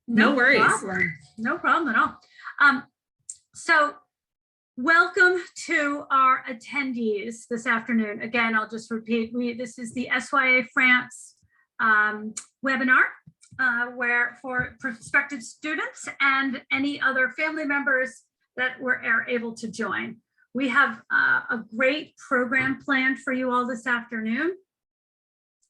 No worries. No problem at all. So welcome to our attendees this afternoon. Again, I'll just repeat, this is the SYA France webinar where for prospective students and any other family members that are able to join. We have a great program planned for you all this afternoon.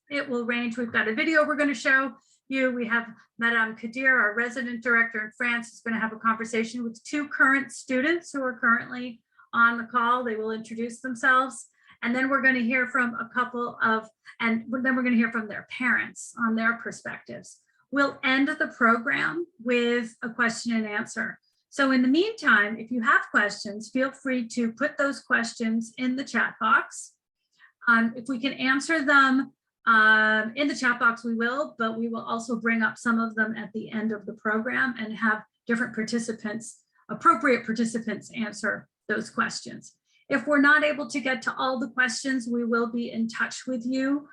It will range, we've got a video we're going to show you. We have Madame Qadir, our resident director in France, is going to have a conversation with two current students who are currently on the call. They will introduce themselves. And then we're going to hear from a couple of, and then we're going to hear from their parents on their perspectives. We'll end the program with a question and answer. So in the meantime, if you have questions, feel free to put those questions in the chat box. If we can answer them in the chat box, we will, but we will also bring up some of them at the end of the program and have different participants, appropriate participants, answer those questions. If we're not able to get to all the questions, we will be in touch with you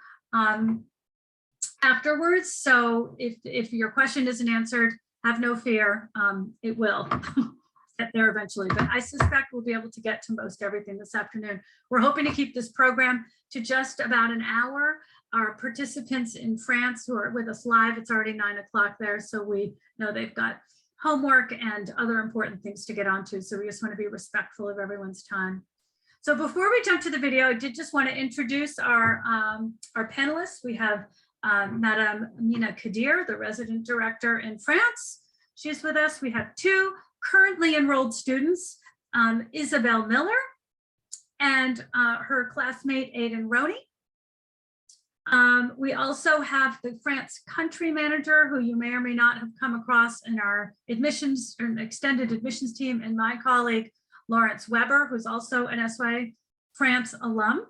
afterwards. So if your question isn't answered, have no fear, it will get there eventually, but I suspect we'll be able to get to most everything this afternoon. We're hoping to keep this program to just about an hour. Our participants in France who are with us live, it's already 9 o'clock there, so we know they've got homework and other important things to get onto, so we just want to be respectful of everyone's time. So before we jump to the video, I did just want to introduce our panelists. We have Madame Mina Qadir, the resident director in France. She's with us. We have two currently enrolled students, Isabel Miller and her classmate Aidan Roney. We also have the France country manager, who you may or may not have come across in our admissions or extended admissions team, and my colleague Lawrence Weber, who's also an SY France alum.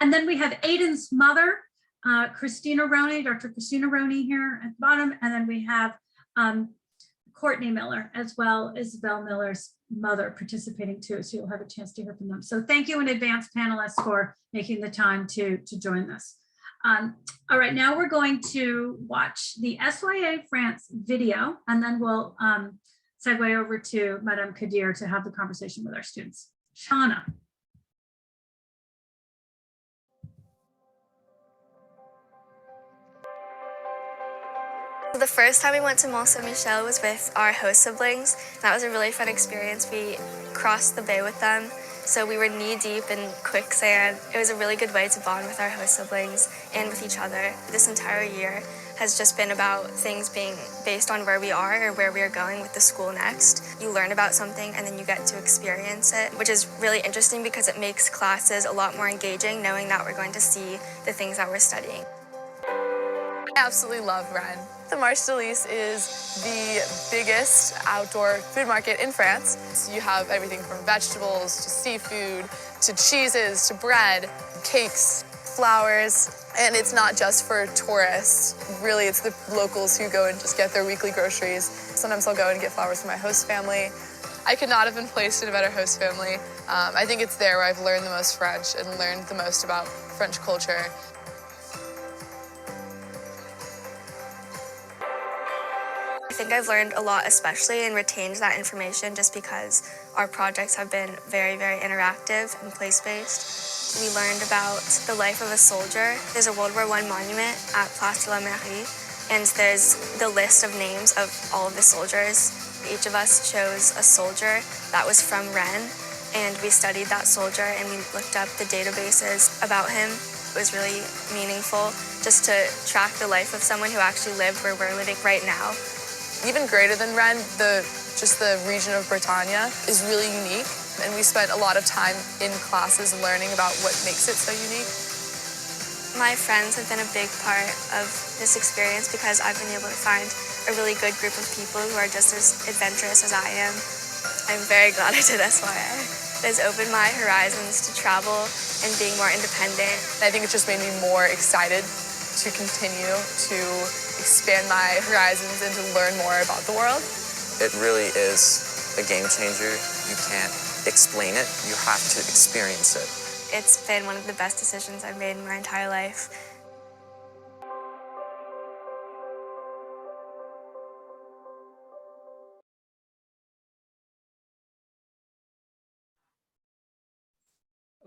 And then we have Aidan's mother, Christina Roney, Dr. Christina Roney here at the bottom. And then we have Courtney Miller, as well as Isabel Miller's mother, participating too. So you'll have a chance to hear from them. So thank you in advance, panelists, for making the time to join us. All right, now we're going to watch the SYA France video, and then we'll segue over to Madame Qadir to have the conversation with our students. Shauna. The first time we went to Mont Saint-Michel was with our host siblings. That was a really fun experience. We crossed the bay with them, so we were knee-deep in quicksand. It was a really good way to bond with our host siblings and with each other. This entire year has just been about things being based on where we are or where we are going with the school next. You learn about something and then you get to experience it, which is really interesting because it makes classes a lot more engaging, knowing that we're going to see the things that we're studying. I absolutely love Rennes. The Marché de l'Ys is the biggest outdoor food market in France. You have everything from vegetables to seafood to cheeses to bread, cakes, flowers, and it's not just for tourists. Really, it's the locals who go and just get their weekly groceries. Sometimes I'll go and get flowers for my host family. I could not have been placed in a better host family. I think it's there where I've learned the most French and learned the most about French culture. I think I've learned a lot, especially, and retained that information just because our projects have been very, very interactive and place-based. We learned about the life of a soldier. There's a World War I monument at Place de la Mairie, and there's the list of names of all of the soldiers. Each of us chose a soldier that was from Rennes, and we studied that soldier and we looked up the databases about him. It was really meaningful just to track the life of someone who actually lived where we're living right now. Even greater than Rennes, just the region of Bretagne is really unique, and we spent a lot of time in classes learning about what makes it so unique. My friends have been a big part of this experience because I've been able to find a really good group of people who are just as adventurous as I am. I'm very glad I did SYA. It has opened my horizons to travel and being more independent. I think it's just made me more excited to continue to expand my horizons and to learn more about the world. It really is a game changer. You can't explain it, you have to experience it. It's been one of the best decisions I've made in my entire life.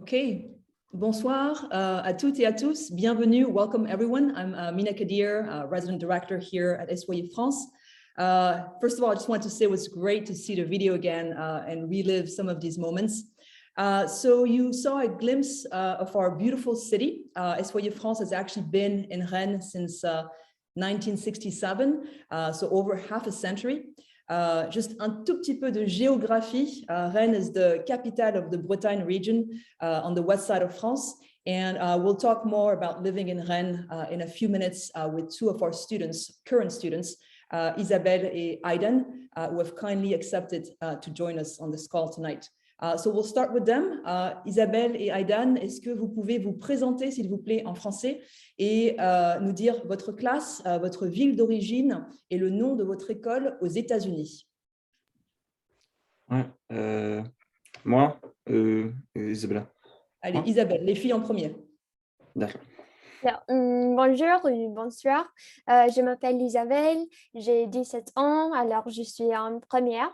Okay, bonsoir à toutes et à tous. Bienvenue, welcome everyone. I'm Mina Qadir, resident director here at SYE France. First of all, I just want to say it was great to see the video again and relive some of these moments. So you saw a glimpse of our beautiful city. SYE France has actually been in Rennes since 1967, so over half a century. Just un tout petit peu de géographie. Rennes is the capital of the Bretagne region on the west side of France. And we'll talk more about living in Rennes in a few minutes with two of our students, current students, Isabelle and Aidan, who have kindly accepted to join us on this call tonight. So we'll start with them. Isabelle et Aidan, est-ce que vous pouvez vous présenter, s'il vous plaît, en français et nous dire votre classe, votre ville d'origine et le nom de votre école aux États-Unis? Ouais, moi, Isabella. Allez, Isabelle, les filles en premier. D'accord. Alors, bonjour ou bonsoir, je m'appelle Isabelle, j'ai 17 ans, alors je suis en première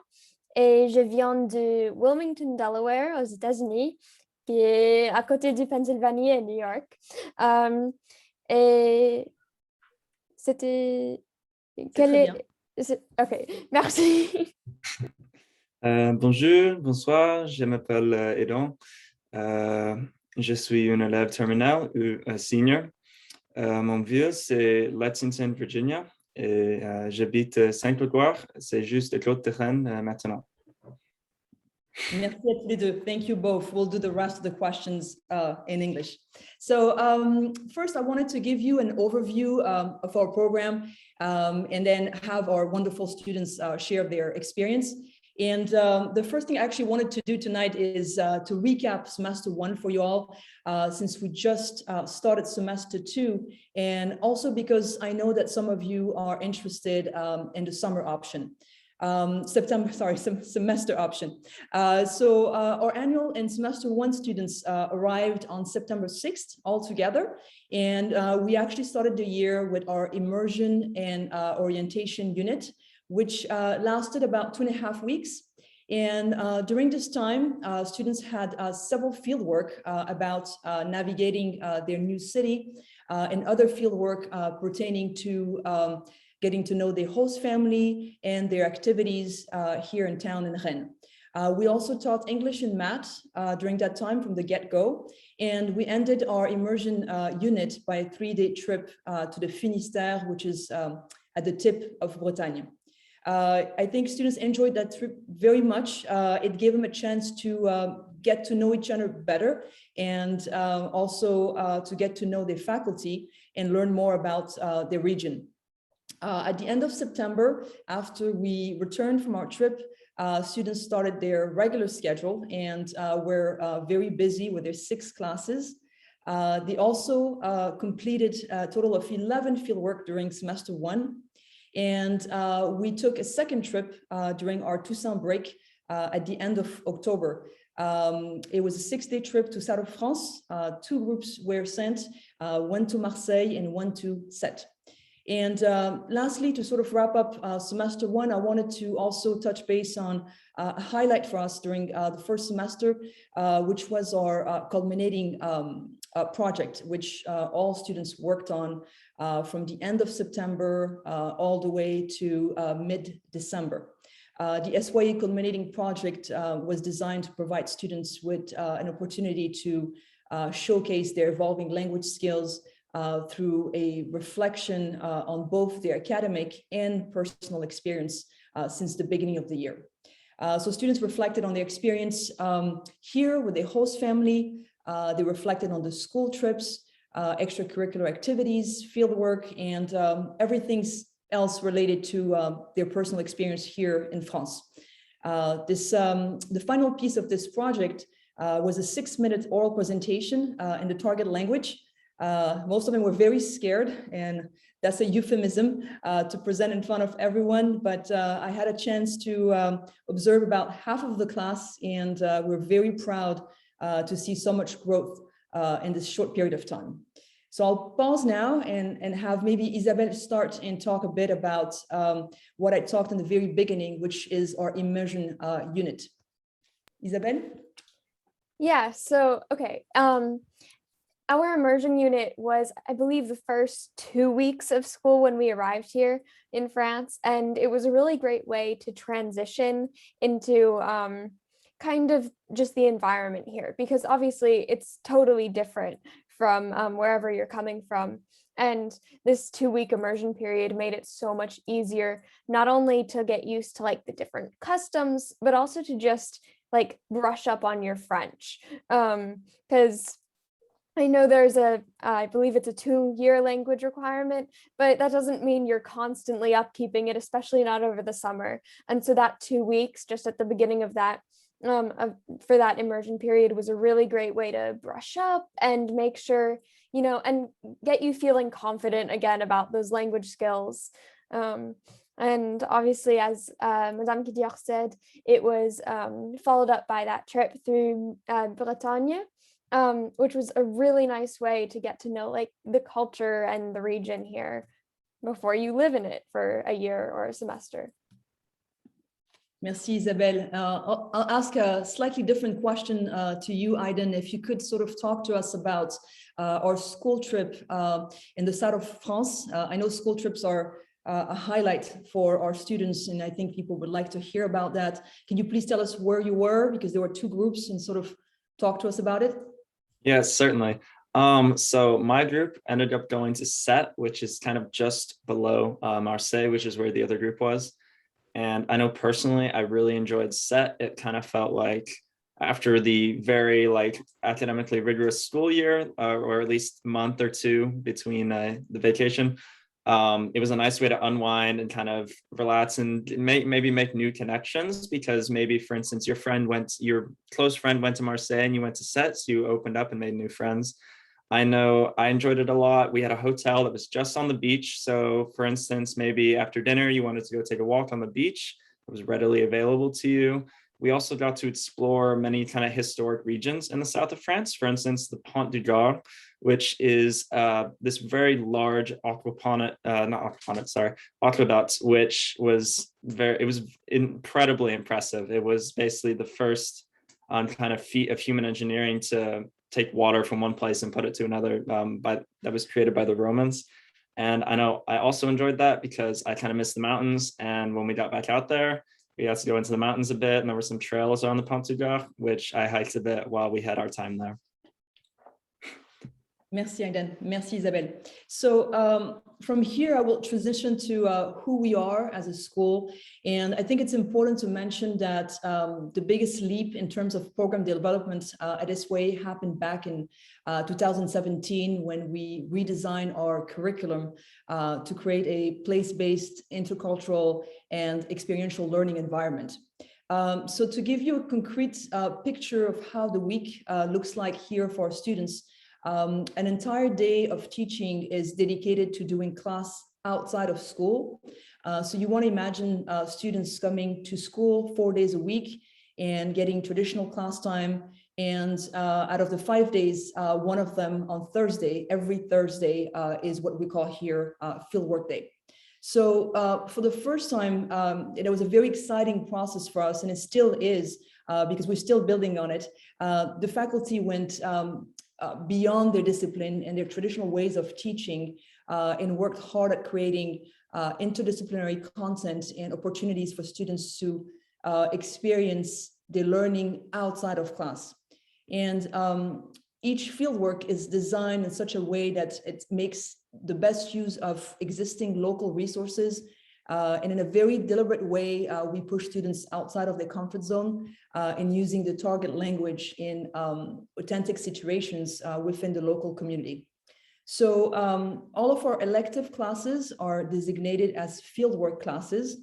et je viens de Wilmington, Delaware, aux États-Unis, qui est à côté du Pennsylvanie et New York. Et c'était... Ok, merci. Bonjour, bonsoir, je m'appelle Aidan. Je suis un élève terminal ou un senior. Mon ville, c'est Lexington, Virginia. Et j'habite à Saint-Grégoire, c'est juste à côté de Rennes maintenant. Merci à tous les deux. Thank you both. We'll do the rest of the questions in English. So first, I wanted to give you an overview of our program and then have our wonderful students share their experience. And the first thing I actually wanted to do tonight is to recap semester 1 for you all, since we just started semester 2, and also because I know that some of you are interested in the summer option. Semester option. So our annual and semester 1 students arrived on September 6th all together. And we actually started the year with our immersion and orientation unit, which lasted about 2.5 weeks. And during this time, students had several fieldwork about navigating their new city and other fieldwork pertaining to getting to know the host family and their activities here in town in Rennes. We also taught English and math during that time from the get-go. And we ended our immersion unit by a 3-day trip to the Finistère, which is at the tip of Bretagne. I think students enjoyed that trip very much. It gave them a chance to get to know each other better and also to get to know their faculty and learn more about the region. At the end of September, after we returned from our trip, students started their regular schedule and were very busy with their 6 classes. They also completed a total of 11 fieldwork during semester 1. And we took a second trip during our Toussaint break at the end of October. It was a 6-day trip to South of France. 2 groups were sent, one to Marseille and one to Sète. And lastly, to sort of wrap up semester 1, I wanted to also touch base on a highlight for us during the first semester, which was our culminating project, which all students worked on from the end of September all the way to mid-December. The SYE culminating project was designed to provide students with an opportunity to showcase their evolving language skills through a reflection on both their academic and personal experience since the beginning of the year. So students reflected on their experience here with their host family. They reflected on the school trips, extracurricular activities, fieldwork, and everything else related to their personal experience here in France. The final piece of this project was a 6-minute oral presentation in the target language. Most of them were very scared, and that's a euphemism to present in front of everyone. But I had a chance to observe about half of the class, and we're very proud to see so much growth in this short period of time. So I'll pause now and have maybe Isabelle start and talk a bit about what I talked in the very beginning, which is our immersion unit. Isabelle? Yeah, so okay. Our immersion unit was, I believe, the first 2 weeks of school when we arrived here in France, and it was a really great way to transition into kind of just the environment here, because obviously it's totally different from wherever you're coming from. And this 2 week immersion period made it so much easier, not only to get used to like the different customs, but also to just like brush up on your French. Because I know there's I believe it's a 2-year language requirement, but that doesn't mean you're constantly upkeeping it, especially not over the summer. And so that 2 weeks, just at the beginning of that, for that immersion period, was a really great way to brush up and make sure, and get you feeling confident again about those language skills. And obviously, as Madame Qadir said, it was followed up by that trip through Bretagne, which was a really nice way to get to know like the culture and the region here before you live in it for a year or a semester. Merci, Isabelle. I'll ask a slightly different question to you, Aiden. If you could sort of talk to us about our school trip in the south of France. I know school trips are a highlight for our students, and I think people would like to hear about that. Can you please tell us where you were, because there were 2 groups, and sort of talk to us about it? Yes, certainly. So my group ended up going to Sète, which is kind of just below Marseille, which is where the other group was. And I know personally, I really enjoyed Sète. It kind of felt like after the very like academically rigorous school year, or at least month or 2 between the vacation, it was a nice way to unwind and kind of relax and maybe make new connections, because maybe, for instance, your close friend went to Marseille and you went to Sète, so you opened up and made new friends. I know I enjoyed it a lot. We had a hotel that was just on the beach. So for instance, maybe after dinner, you wanted to go take a walk on the beach. It was readily available to you. We also got to explore many kind of historic regions in the south of France. For instance, the Pont du Gard, which is this very large aqueduct, which was incredibly impressive. It was basically the first kind of feat of human engineering to take water from one place and put it to another, that was created by the Romans. And I know I also enjoyed that because I kind of missed the mountains. And when we got back out there, we had to go into the mountains a bit, and there were some trails on the Pont du Gard, which I hiked a bit while we had our time there. Merci, Aiden. Merci, Isabelle. So from here, I will transition to who we are as a school. And I think it's important to mention that the biggest leap in terms of program development at SYA happened back in 2017, when we redesigned our curriculum to create a place-based, intercultural, and experiential learning environment. So to give you a concrete picture of how the week looks like here for our students, an entire day of teaching is dedicated to doing class outside of school. So you want to imagine students coming to school 4 days a week and getting traditional class time. And out of the 5 days, one of them on Thursday, every Thursday, is what we call here fieldwork day. So for the first time, it was a very exciting process for us, and it still is, because we're still building on it. The faculty went beyond their discipline and their traditional ways of teaching, and worked hard at creating interdisciplinary content and opportunities for students to experience their learning outside of class. And each fieldwork is designed in such a way that it makes the best use of existing local resources. And in a very deliberate way, we push students outside of their comfort zone in using the target language in authentic situations within the local community. So all of our elective classes are designated as fieldwork classes,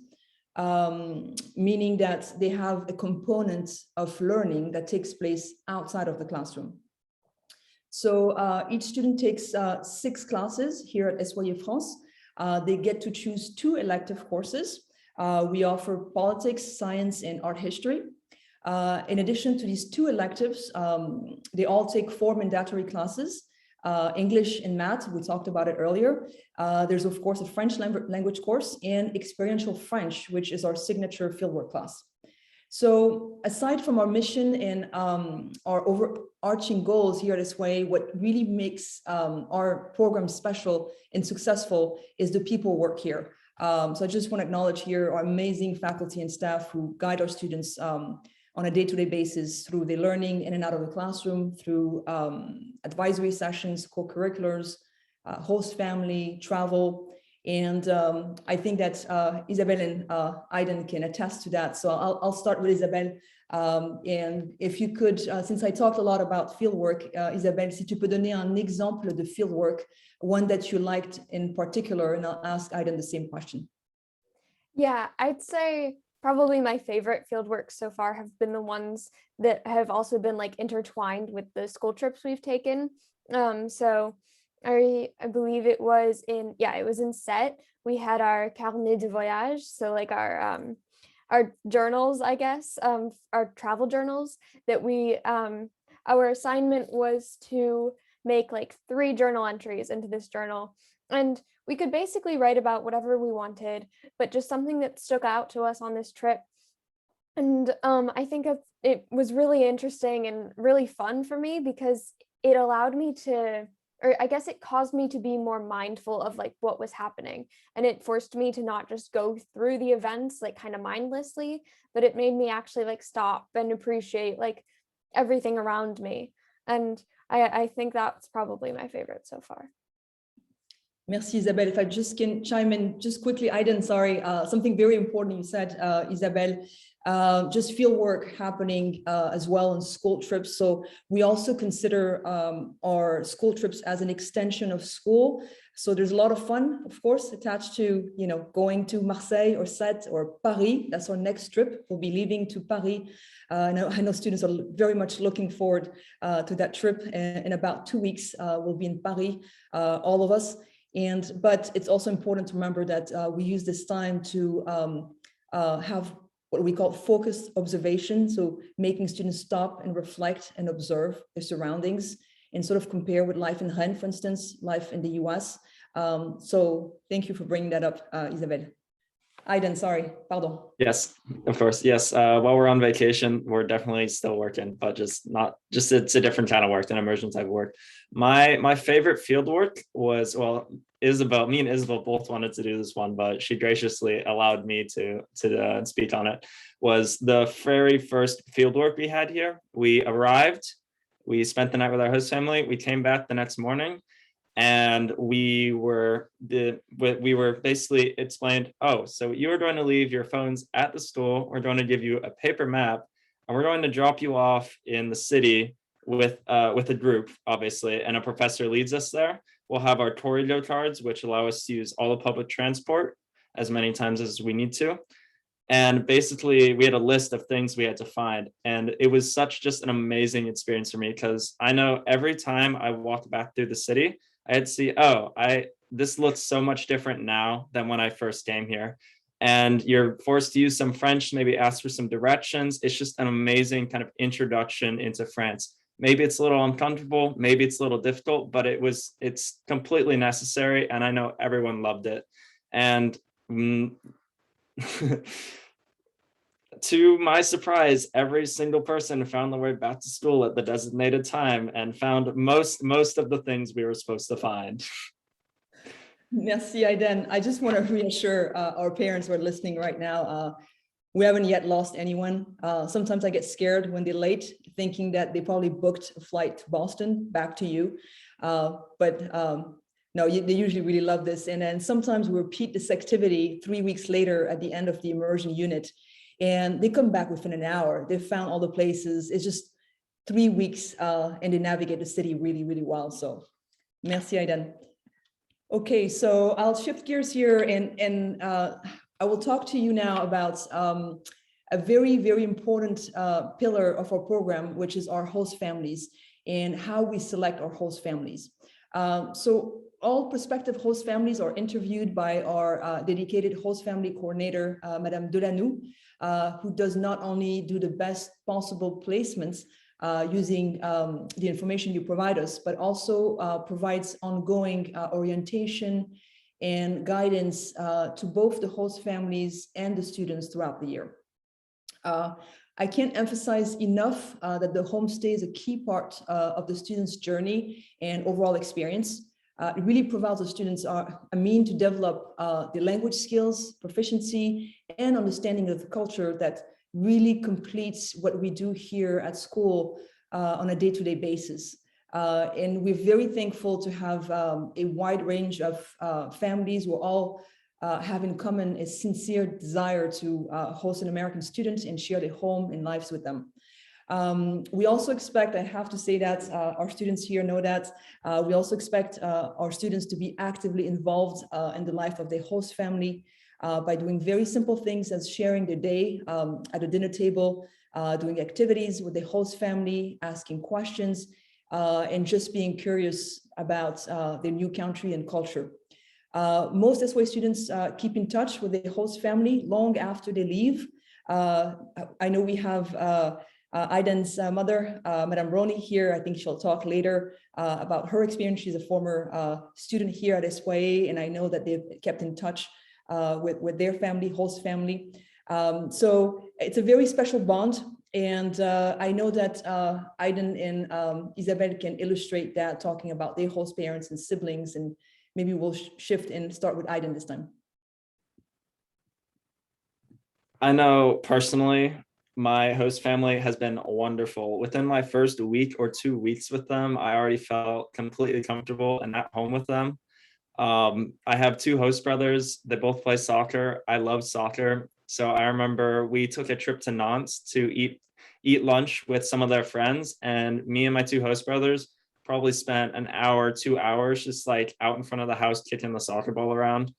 meaning that they have a component of learning that takes place outside of the classroom. So each student takes 6 classes here at SYA France. They get to choose 2 elective courses. We offer politics, science, and art history. In addition to these 2 electives, they all take 4 mandatory classes, English and math, we talked about it earlier. There's of course a French language course and experiential French, which is our signature fieldwork class. So aside from our mission and our overarching goals here at SYA, what really makes our program special and successful is the people work here. So I just want to acknowledge here our amazing faculty and staff who guide our students on a day-to-day basis through the learning in and out of the classroom, through advisory sessions, co-curriculars, host family, travel. And I think that Isabelle and Aiden can attest to that. So I'll start with Isabelle. And if you could, since I talked a lot about fieldwork, Isabelle, si tu peux donner un exemple de fieldwork, one that you liked in particular, and I'll ask Aiden the same question. Yeah, I'd say probably my favorite fieldwork so far have been the ones that have also been like intertwined with the school trips we've taken. So I believe it was in Set. We had our carnet de voyage, so like our journals, I guess, our travel journals that we our assignment was to make like 3 journal entries into this journal, and we could basically write about whatever we wanted, but just something that stuck out to us on this trip. And I think it was really interesting and really fun for me because it allowed me to, or I guess it caused me to be more mindful of like what was happening. And it forced me to not just go through the events like kind of mindlessly, but it made me actually like stop and appreciate like everything around me. And I think that's probably my favorite so far. Merci, Isabelle. If I just can chime in just quickly, Aiden, sorry, something very important you said, Isabelle, just field work happening as well in school trips. So we also consider our school trips as an extension of school. So there's a lot of fun, of course, attached to, you know, going to Marseille or Sète or Paris. That's our next trip. We'll be leaving to Paris. I know students are very much looking forward to that trip. In about 2 weeks, we'll be in Paris, all of us. But it's also important to remember that we use this time to have what we call focused observation. So making students stop and reflect and observe their surroundings and sort of compare with life in Rennes, for instance, life in the US. So thank you for bringing that up, Isabelle. Aiden, sorry, pardon. Yes, of course. Yes, while we're on vacation, we're definitely still working, but it's a different kind of work, an immersion type of work. My favorite field work was, well, Isabelle, me and Isabelle both wanted to do this one, but she graciously allowed me to speak on it, was the very first field work we had here. We arrived, we spent the night with our host family, we came back the next morning, and we were basically explained, oh, so you are going to leave your phones at the school, we're going to give you a paper map, and we're going to drop you off in the city with a group, obviously, and a professor leads us there. We'll have our Torigo cards, which allow us to use all the public transport as many times as we need to. And basically, we had a list of things we had to find. And it was just an amazing experience for me, because I know every time I walked back through the city, I'd see, oh, this looks so much different now than when I first came here. And you're forced to use some French, maybe ask for some directions. It's just an amazing kind of introduction into France. Maybe it's a little uncomfortable, maybe it's a little difficult, but it's completely necessary. And I know everyone loved it. And to my surprise, every single person found their way back to school at the designated time and found most of the things we were supposed to find. Merci, Aiden. I just want to reassure our parents who are listening right now. We haven't yet lost anyone. Sometimes I get scared when they're late, thinking that they probably booked a flight to Boston back to you. But no, they usually really love this. And then sometimes we repeat this activity 3 weeks later at the end of the immersion unit, and they come back within an hour. They found all the places. It's just 3 weeks, and they navigate the city really, really well. So merci, Aiden. Okay, so I'll shift gears here, and I will talk to you now about a very, very important pillar of our program, which is our host families and how we select our host families. So all prospective host families are interviewed by our dedicated host family coordinator, Madame Delanou, who does not only do the best possible placements using the information you provide us, but also provides ongoing orientation and guidance to both the host families and the students throughout the year. I can't emphasize enough that the homestay is a key part of the students' journey and overall experience. It really provides the students a mean to develop the language skills, proficiency, and understanding of the culture that really completes what we do here at school on a day-to-day basis. And we're very thankful to have a wide range of families who all have in common a sincere desire to host an American student and share their home and lives with them. We also expect, I have to say that our students here know that, we also expect our students to be actively involved in the life of their host family by doing very simple things as sharing their day at the dinner table, doing activities with the host family, asking questions, and just being curious about their new country and culture. Most SY students keep in touch with their host family long after they leave. I know we have Aidan's mother, Madame Roney here. I think she'll talk later about her experience. She's a former student here at SYA, and I know that they've kept in touch with their family, host family. So it's a very special bond. And I know that Aidan and Isabel can illustrate that, talking about their host parents and siblings, and maybe we'll shift and start with Aidan this time. I know personally, my host family has been wonderful. Within my first week or 2 weeks with them, I already felt completely comfortable and at home with them. I have 2 host brothers. They both play soccer. I love soccer. So I remember we took a trip to Nantes to eat lunch with some of their friends, and me and my 2 host brothers probably spent an hour, 2 hours just like out in front of the house kicking the soccer ball around.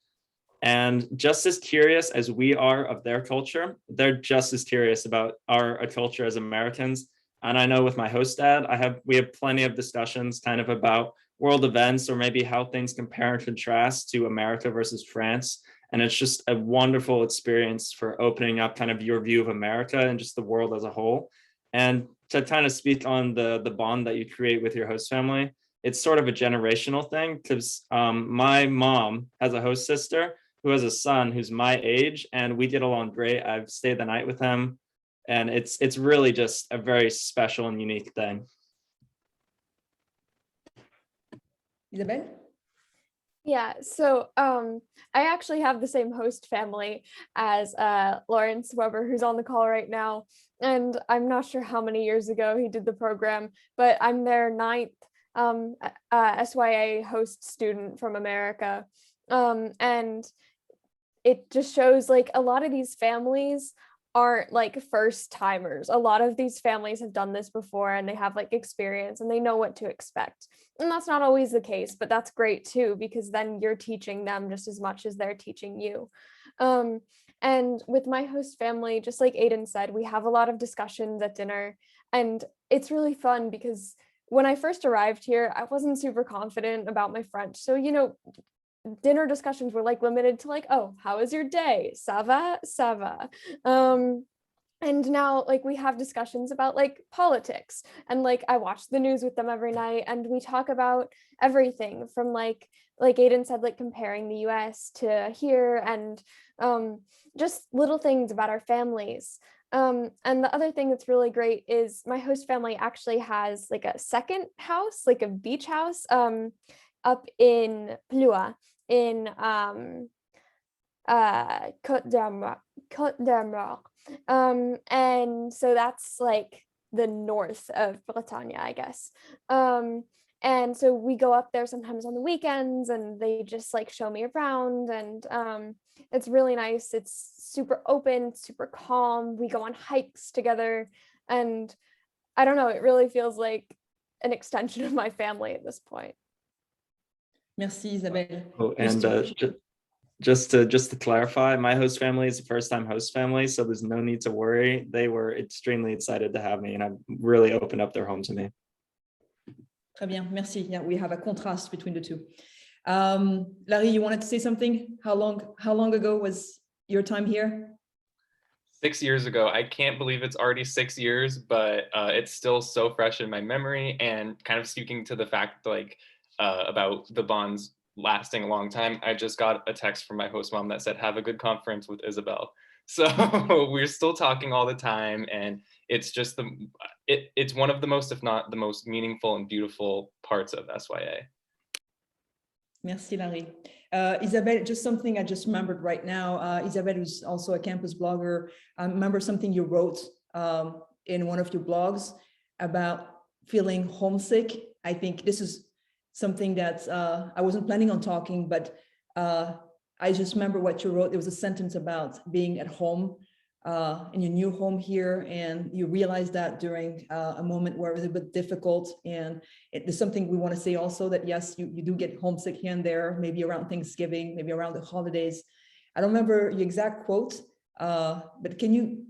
And just as curious as we are of their culture, they're just as curious about our culture as Americans. And I know with my host dad, we have plenty of discussions kind of about world events, or maybe how things compare and contrast to America versus France. And it's just a wonderful experience for opening up kind of your view of America and just the world as a whole. And to kind of speak on the bond that you create with your host family, it's sort of a generational thing, because my mom has a host sister who has a son who's my age, and we get along great. I've stayed the night with him, and it's really just a very special and unique thing. Isabel? Yeah, so I actually have the same host family as Lawrence Weber, who's on the call right now. And I'm not sure how many years ago he did the program, but I'm their 9th SYA host student from America. And it just shows like a lot of these families aren't like first timers. A lot of these families have done this before, and they have like experience and they know what to expect. And that's not always the case, but that's great too, because then you're teaching them just as much as they're teaching you. And with my host family, just like Aidan said, we have a lot of discussions at dinner, and it's really fun because when I first arrived here, I wasn't super confident about my French. So, you know, dinner discussions were like limited to like, oh, how was your day? Ça va? Ça va. And now like we have discussions about like politics, and like I watch the news with them every night, and we talk about everything from like Aidan said, like comparing the US to here, and just little things about our families. And the other thing that's really great is my host family actually has like a second house, like a beach house, up in Plua in Côte d'Armor. And so that's like the north of Bretagne, I guess. And so we go up there sometimes on the weekends, and they just like show me around, and it's really nice. It's super open, super calm. We go on hikes together, and I don't know, it really feels like an extension of my family at this point. Merci, Isabelle. Oh, and just to clarify, my host family is a first-time host family, so there's no need to worry. They were extremely excited to have me, and I've really opened up their home to me. Très bien, merci. Yeah, we have a contrast between the two. Larry, you wanted to say something? How long ago was your time here? 6 years ago. I can't believe it's already 6 years, but it's still so fresh in my memory, and kind of speaking to the fact like about the bonds lasting a long time. I just got a text from my host mom that said, have a good conference with Isabel. So we're still talking all the time, and it's just it's one of the most, if not the most meaningful and beautiful parts of SYA. Merci, Larry. Isabelle, just something I just remembered right now. Isabelle, who's also a campus blogger, I remember something you wrote in one of your blogs about feeling homesick. I think this is something that I wasn't planning on talking, but I just remember what you wrote. There was a sentence about being at home in your new home here, and you realized that during a moment where it was a bit difficult. And there's something we want to say also, that yes, you do get homesick here and there, maybe around Thanksgiving, maybe around the holidays. I don't remember the exact quote, but can you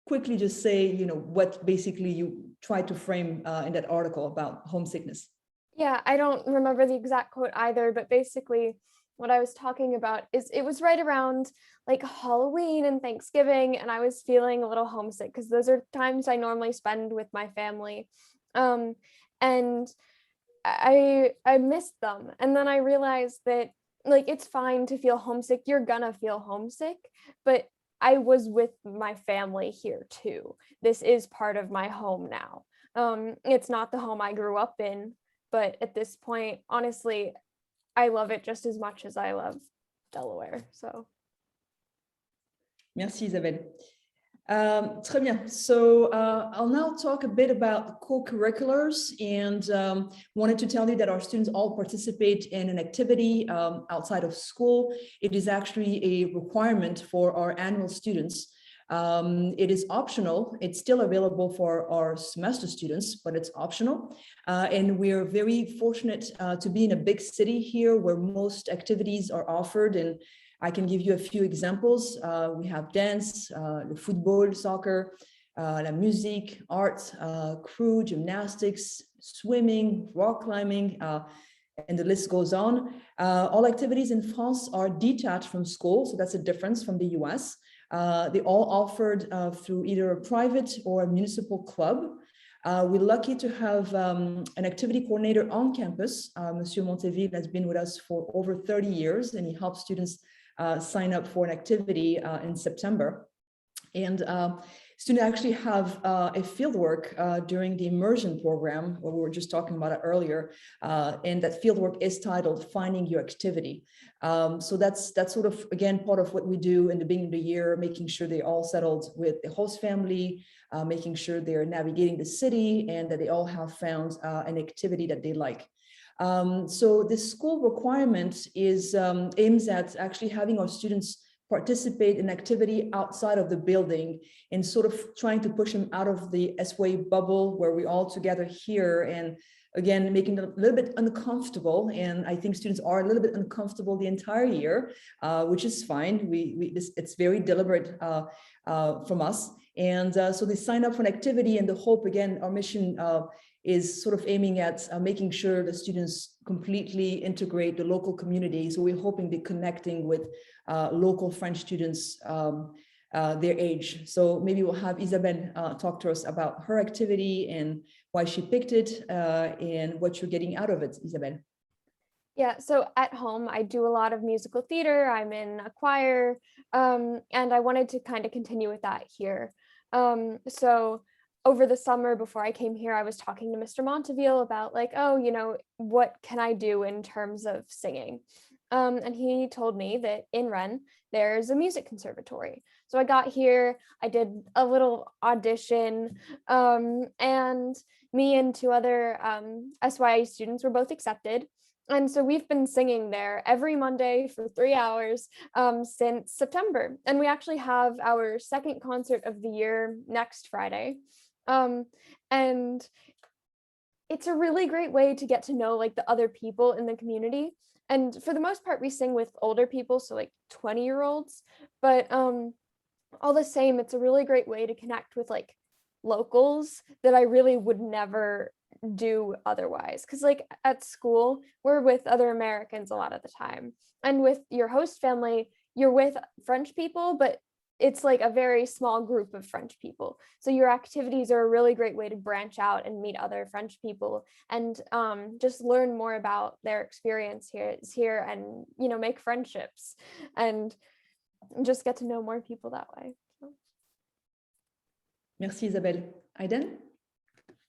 quickly just say, you know, what basically you tried to frame in that article about homesickness? Yeah, I don't remember the exact quote either, but basically what I was talking about is it was right around like Halloween and Thanksgiving, and I was feeling a little homesick because those are times I normally spend with my family. And I missed them. And then I realized that like it's fine to feel homesick. You're gonna feel homesick, but I was with my family here too. This is part of my home now. It's not the home I grew up in, but at this point, honestly, I love it just as much as I love Delaware. So. Merci, Isabelle. Très bien. So I'll now talk a bit about co-curriculars, and wanted to tell you that our students all participate in an activity outside of school. It is actually a requirement for our annual students. It is optional. It's still available for our semester students, but it's optional. And we're very fortunate to be in a big city here where most activities are offered. And I can give you a few examples. We have dance, the football, soccer, la musique, art, crew, gymnastics, swimming, rock climbing, and the list goes on. All activities in France are detached from school, so that's a difference from the US. They all offered through either a private or a municipal club. We're lucky to have an activity coordinator on campus. Monsieur Monteville has been with us for over 30 years, and he helps students sign up for an activity in September. And students actually have a fieldwork during the immersion program, where we were just talking about it earlier, and that fieldwork is titled Finding Your Activity. So that's sort of, again, part of what we do in the beginning of the year, making sure they're all settled with the host family, making sure they're navigating the city, and that they all have found an activity that they like. So this school requirement is aims at actually having our students participate in activity outside of the building, and sort of trying to push them out of the SYA bubble where we all together here, and again, making it a little bit uncomfortable. And I think students are a little bit uncomfortable the entire year, which is fine. It's very deliberate from us. And so they sign up for an activity, and the hope, again, our mission is sort of aiming at making sure the students completely integrate the local community. So we're hoping they're connecting with local French students their age. So maybe we'll have Isabelle talk to us about her activity and why she picked it and what you're getting out of it, Isabelle. Yeah, so at home, I do a lot of musical theater. I'm in a choir, and I wanted to kind of continue with that here. So over the summer before I came here, I was talking to Mr. Monteville about like, oh, you know, what can I do in terms of singing? And he told me that in Rennes, there's a music conservatory. So I got here, I did a little audition, and me and two other SYA students were both accepted. And so we've been singing there every Monday for 3 hours since September. And we actually have our second concert of the year next Friday. And it's a really great way to get to know like the other people in the community. And for the most part, we sing with older people, so like 20-year-olds, but all the same, it's a really great way to connect with like locals that I really would never do otherwise. Because like at school, we're with other Americans a lot of the time. And with your host family, you're with French people, but it's like a very small group of French people. So your activities are a really great way to branch out and meet other French people and just learn more about their experience here and, you know, make friendships and just get to know more people that way. Merci, Isabelle. Aiden?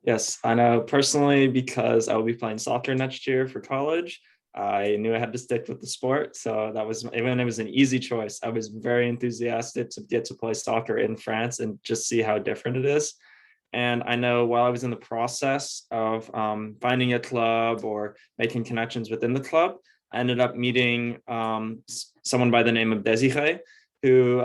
Yes, I know personally because I will be playing soccer next year for college. I knew I had to stick with the sport. So that was, even it was an easy choice. I was very enthusiastic to get to play soccer in France and just see how different it is. And I know while I was in the process of finding a club or making connections within the club, I ended up meeting someone by the name of Desiree, who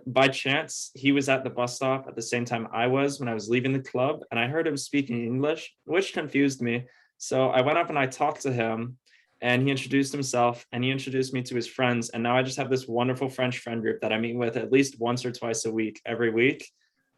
by chance, he was at the bus stop at the same time I was when I was leaving the club. And I heard him speaking English, which confused me. So I went up and I talked to him and he introduced himself and he introduced me to his friends. And now I just have this wonderful French friend group that I meet with at least once or twice a week, every week.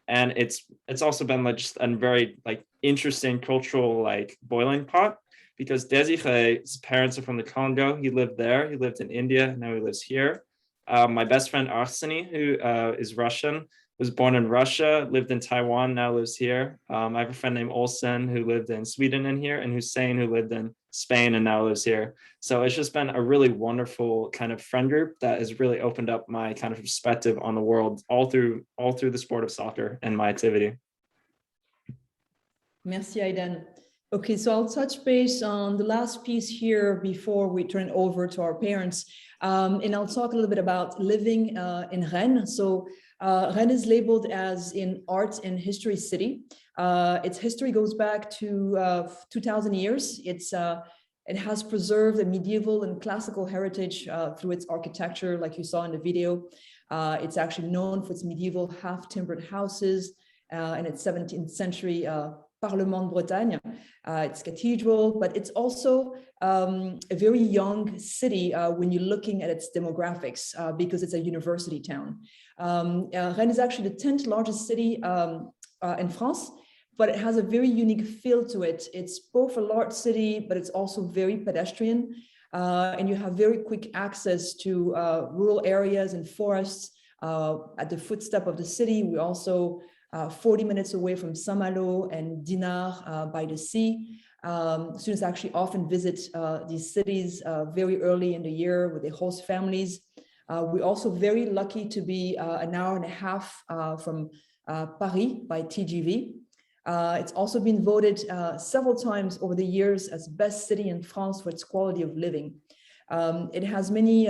And it's also been like just a very like interesting cultural like boiling pot because Desiree's parents are from the Congo. He lived there. He lived in India. Now he lives here. My best friend Arseny, who is Russian, was born in Russia, lived in Taiwan, now lives here. I have a friend named Olsen who lived in Sweden and here, and Hussein who lived in Spain and now lives here. So it's just been a really wonderful kind of friend group that has really opened up my kind of perspective on the world all through the sport of soccer and my activity. Merci, Aiden. Okay, so I'll touch base on the last piece here before we turn it over to our parents. And I'll talk a little bit about living in Rennes. So Rennes is labeled as an art and history city. Its history goes back to 2,000 years. It has preserved a medieval and classical heritage through its architecture, like you saw in the video. It's actually known for its medieval half-timbered houses and its 17th century Parlement de Bretagne, its cathedral, but it's also a very young city when you're looking at its demographics because it's a university town. Rennes is actually the 10th largest city in France, but it has a very unique feel to it. It's both a large city, but it's also very pedestrian. And you have very quick access to rural areas and forests at the footstep of the city. We also 40 minutes away from Saint-Malo and Dinard by the sea. Students actually often visit these cities very early in the year with their host families. We're also very lucky to be an hour and a half from Paris by TGV. It's also been voted several times over the years as best city in France for its quality of living. It has many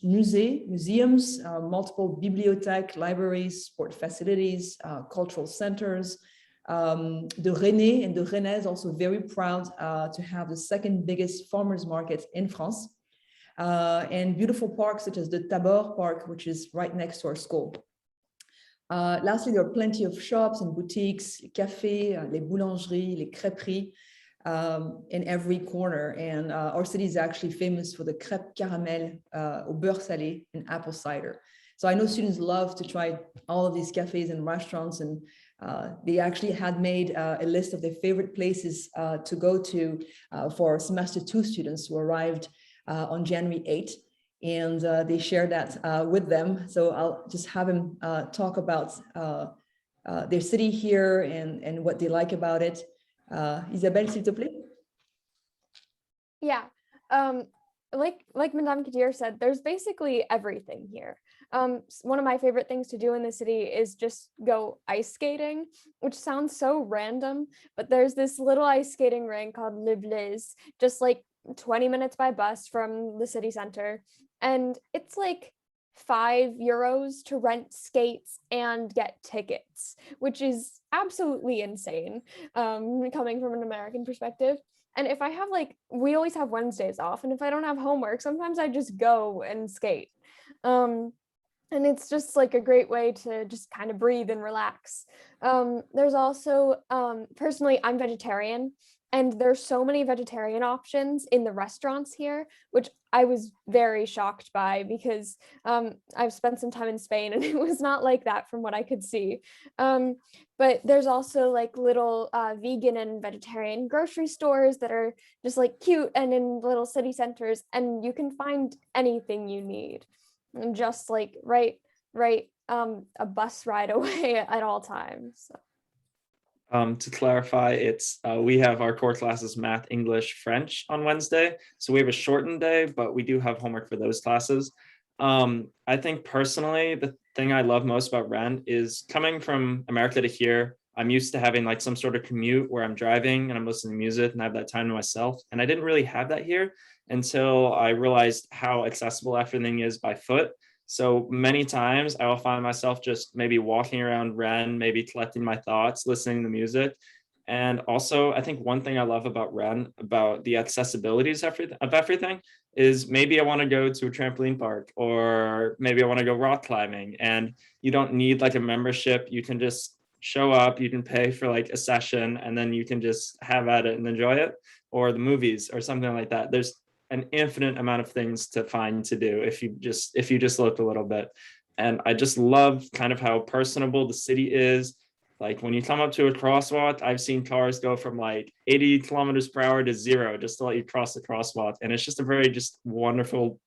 museums, multiple bibliothèques, libraries, sport facilities, cultural centers. The Rennais and the Rennais is also very proud to have the second biggest farmers market in France. And beautiful parks such as the Tabor Park, which is right next to our school. Lastly, there are plenty of shops and boutiques, cafés, les boulangeries, les crêperies, in every corner. And our city is actually famous for the crêpe caramel au beurre salé and apple cider. So I know students love to try all of these cafes and restaurants, and they actually had made a list of their favorite places to go to for semester 2 students who arrived on January 8th. And they shared that with them. So I'll just have him talk about their city here and what they like about it. Isabelle, s'il te plaît. Yeah, like Madame Qadir said, there's basically everything here. One of my favorite things to do in the city is just go ice skating, which sounds so random, but there's this little ice skating rink called Le Blaise, just like 20 minutes by bus from the city center. And it's like €5 to rent skates and get tickets, which is absolutely insane, coming from an American perspective. And if I have we always have Wednesdays off, and if I don't have homework, sometimes I just go and skate. And it's just like a great way to just kind of breathe and relax. There's also, personally, I'm vegetarian, and there's so many vegetarian options in the restaurants here, which I was very shocked by because I've spent some time in Spain and it was not like that from what I could see. But there's also little vegan and vegetarian grocery stores that are just cute and in little city centers, and you can find anything you need. And just a bus ride away at all times. So. To clarify, it's we have our core classes math, English, French on Wednesday. So we have a shortened day, but we do have homework for those classes. I think personally, the thing I love most about Ren is coming from America to here. I'm used to having like some sort of commute where I'm driving and I'm listening to music and I have that time to myself. And I didn't really have that here until I realized how accessible everything is by foot. So many times I will find myself just maybe walking around Ren, maybe collecting my thoughts, listening to music. And also, I think one thing I love about Ren, about the accessibilities of everything, is maybe I want to go to a trampoline park or maybe I want to go rock climbing. And you don't need like a membership. You can just show up, you can pay for like a session, and then you can just have at it and enjoy it, or the movies or something like that. There's an infinite amount of things to find to do if you just look a little bit. And I just love kind of how personable the city is. Like when you come up to a crosswalk, I've seen cars go from like 80 kilometers per hour to 0 just to let you cross the crosswalk. And it's just a very just wonderful,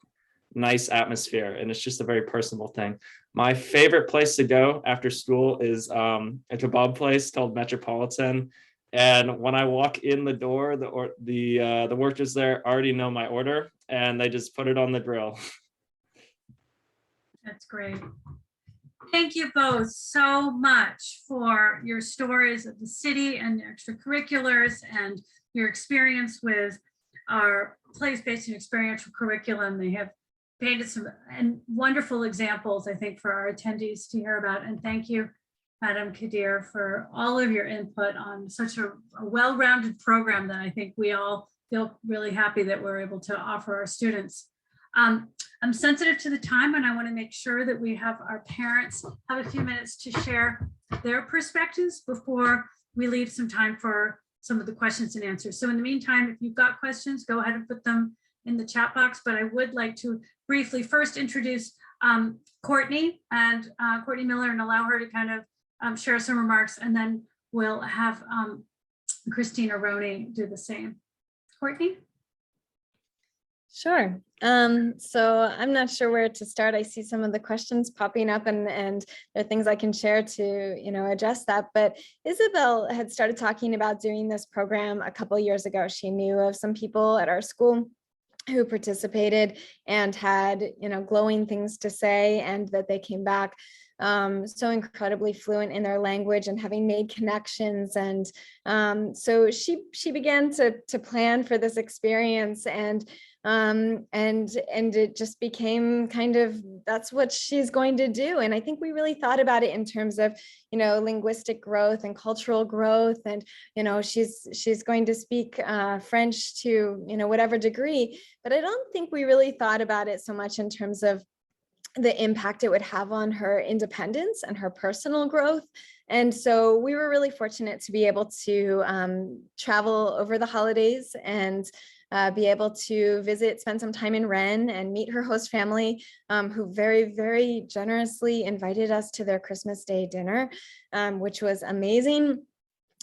nice atmosphere. And it's just a very personable thing. My favorite place to go after school is a kebab place called Metropolitan. And when I walk in the door, the workers there already know my order and they just put it on the grill. That's great. Thank you both so much for your stories of the city and the extracurriculars and your experience with our place-based and experiential curriculum. They have painted some wonderful examples, I think, for our attendees to hear about. And thank you, Madam Qadir, for all of your input on such a well-rounded program that I think we all feel really happy that we're able to offer our students. I'm sensitive to the time and I want to make sure that we have our parents have a few minutes to share their perspectives before we leave some time for some of the questions and answers. So in the meantime, if you've got questions, go ahead and put them in the chat box, but I would like to briefly first introduce Courtney Miller and allow her to kind of share some remarks, and then we'll have Christina Roney do the same. Courtney? Sure. So I'm not sure where to start. I see some of the questions popping up and there are things I can share to, address that. But Isabel had started talking about doing this program a couple of years ago. She knew of some people at our school who participated and had, glowing things to say, and that they came back so incredibly fluent in their language and having made connections. And so she began to plan for this experience, and it just became kind of, that's what she's going to do. And I think we really thought about it in terms of, linguistic growth and cultural growth. And, she's going to speak French to, whatever degree, but I don't think we really thought about it so much in terms of the impact it would have on her independence and her personal growth. And so we were really fortunate to be able to travel over the holidays and be able to visit, spend some time in Rennes and meet her host family, who very, very generously invited us to their Christmas Day dinner, which was amazing.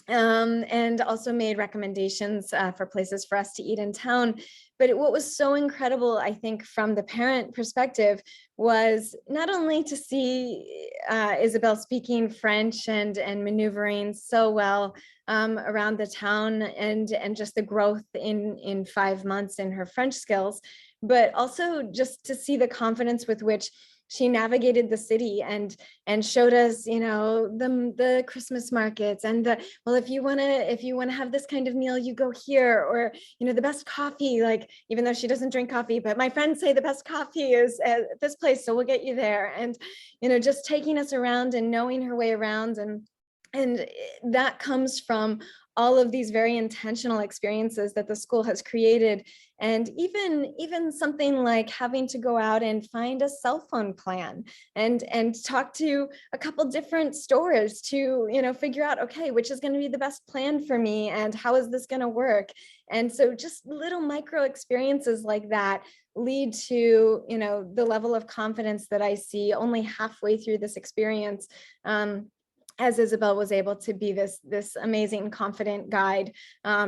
And also made recommendations for places for us to eat in town. But what was so incredible, I think, from the parent perspective, was not only to see Isabel speaking French and maneuvering so well around the town, and just the growth in 5 months in her French skills, but also just to see the confidence with which she navigated the city and showed us, the Christmas markets, and well, if you want to have this kind of meal, you go here, or, the best coffee, like, even though she doesn't drink coffee, but my friends say the best coffee is at this place, so we'll get you there. And, just taking us around and knowing her way around. And that comes from all of these very intentional experiences that the school has created. And even something like having to go out and find a cell phone plan and talk to a couple different stores to, figure out, okay, which is going to be the best plan for me and how is this going to work? And so just little micro experiences like that lead to, the level of confidence that I see only halfway through this experience. As Isabel was able to be this amazing, confident guide,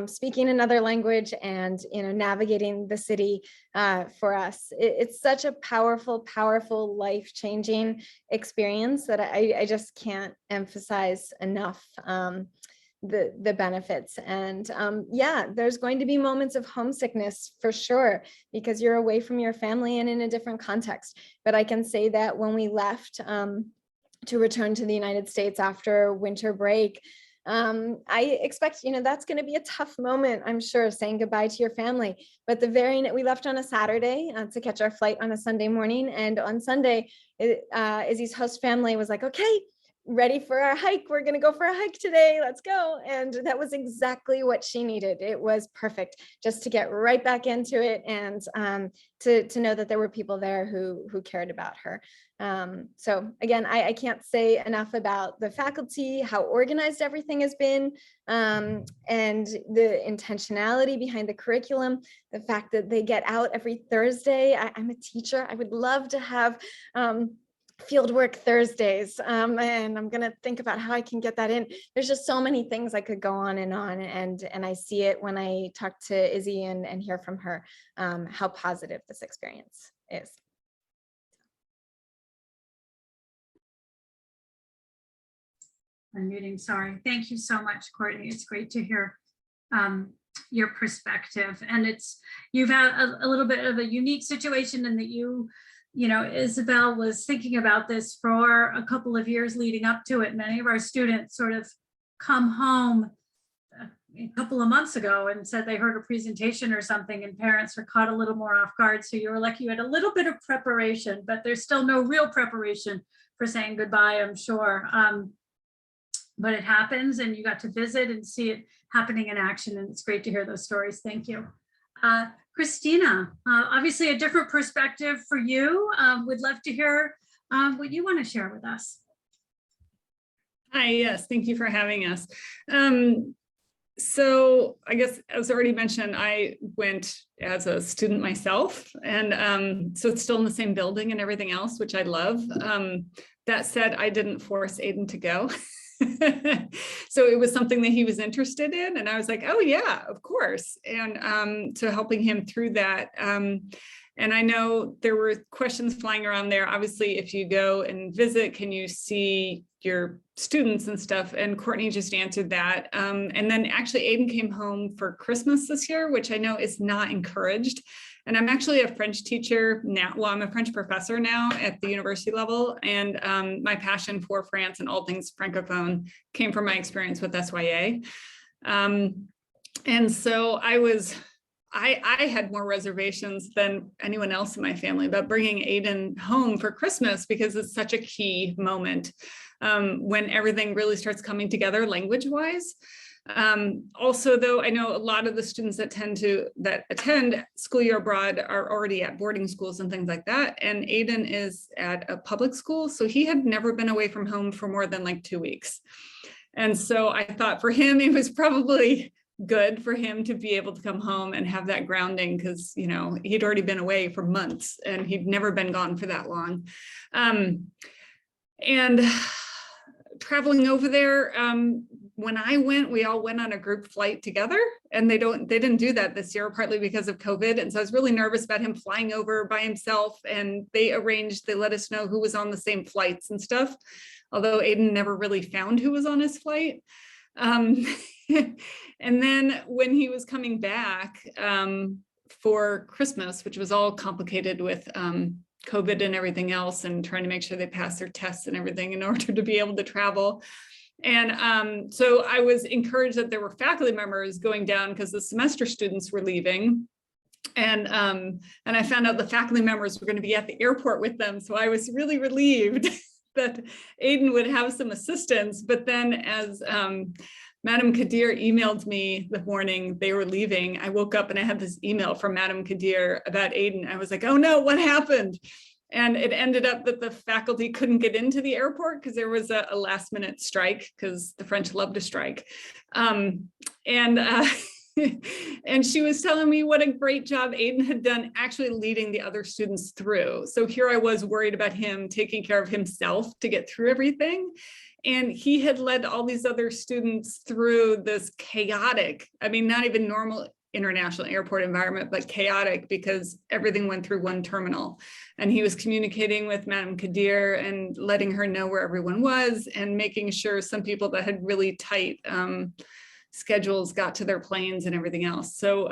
speaking another language and navigating the city for us. It's such a powerful, powerful, life-changing experience that I just can't emphasize enough. the benefits. And yeah, there's going to be moments of homesickness for sure, because you're away from your family and in a different context. But I can say that when we left to return to the United States after winter break, I expect, that's going to be a tough moment, I'm sure, saying goodbye to your family. But the very night we left on a Saturday to catch our flight on a Sunday morning. And on Sunday, Izzy's host family was like, okay, ready for our hike. We're going to go for a hike today. Let's go. And that was exactly what she needed. It was perfect just to get right back into it, and to know that there were people there who cared about her. So again, I can't say enough about the faculty, how organized everything has been, and the intentionality behind the curriculum, the fact that they get out every Thursday. I'm a teacher. I would love to have fieldwork Thursdays, and I'm gonna think about how I can get that in. There's just so many things I could go on, and I see it when I talk to Izzy and hear from her how positive this experience is. Unmuting, sorry. Thank you so much, Courtney. It's great to hear your perspective, and you've had a little bit of a unique situation in that Isabel was thinking about this for a couple of years leading up to it. Many of our students sort of come home a couple of months ago and said they heard a presentation or something, and parents were caught a little more off guard. So you were lucky you had a little bit of preparation, but there's still no real preparation for saying goodbye, I'm sure. But it happens, and you got to visit and see it happening in action, and it's great to hear those stories. Thank you. Christina, obviously a different perspective for you. Would love to hear what you want to share with us. Hi, yes, thank you for having us. So I guess, as already mentioned, I went as a student myself, and so it's still in the same building and everything else, which I love. That said, I didn't force Aiden to go. So it was something that he was interested in, and I was like, oh yeah, of course. And so helping him through that. And I know there were questions flying around there. Obviously, if you go and visit, can you see your students and stuff? And Courtney just answered that. And then actually Aiden came home for Christmas this year, which I know is not encouraged. And I'm actually a French teacher now. Well, I'm a French professor now at the university level. And my passion for France and all things Francophone came from my experience with SYA. And so I had more reservations than anyone else in my family about bringing Aiden home for Christmas, because it's such a key moment when everything really starts coming together language-wise. Also, though, I know a lot of the students that attend school year abroad are already at boarding schools and things like that. And Aiden is at a public school, so he had never been away from home for more than like 2 weeks. And so I thought for him, it was probably good for him to be able to come home and have that grounding, because he'd already been away for months and he'd never been gone for that long. And traveling over there, when I went, we all went on a group flight together, and they didn't do that this year, partly because of COVID. And so I was really nervous about him flying over by himself, and they let us know who was on the same flights and stuff, although Aiden never really found who was on his flight. And then when he was coming back for Christmas, which was all complicated with COVID and everything else, and trying to make sure they passed their tests and everything in order to be able to travel. And so I was encouraged that there were faculty members going down because the semester students were leaving. And I found out the faculty members were going to be at the airport with them. So I was really relieved that Aiden would have some assistance. But then as Madam Qadir emailed me the morning they were leaving, I woke up and I had this email from Madam Qadir about Aiden. I was like, oh no, what happened? And it ended up that the faculty couldn't get into the airport because there was a last minute strike, because the French love to strike. And she was telling me what a great job Aiden had done actually leading the other students through. So here I was worried about him taking care of himself to get through everything. And he had led all these other students through this chaotic, I mean, not even normal international airport environment, but chaotic because everything went through one terminal. And he was communicating with Madame Qadir and letting her know where everyone was and making sure some people that had really tight schedules got to their planes and everything else. So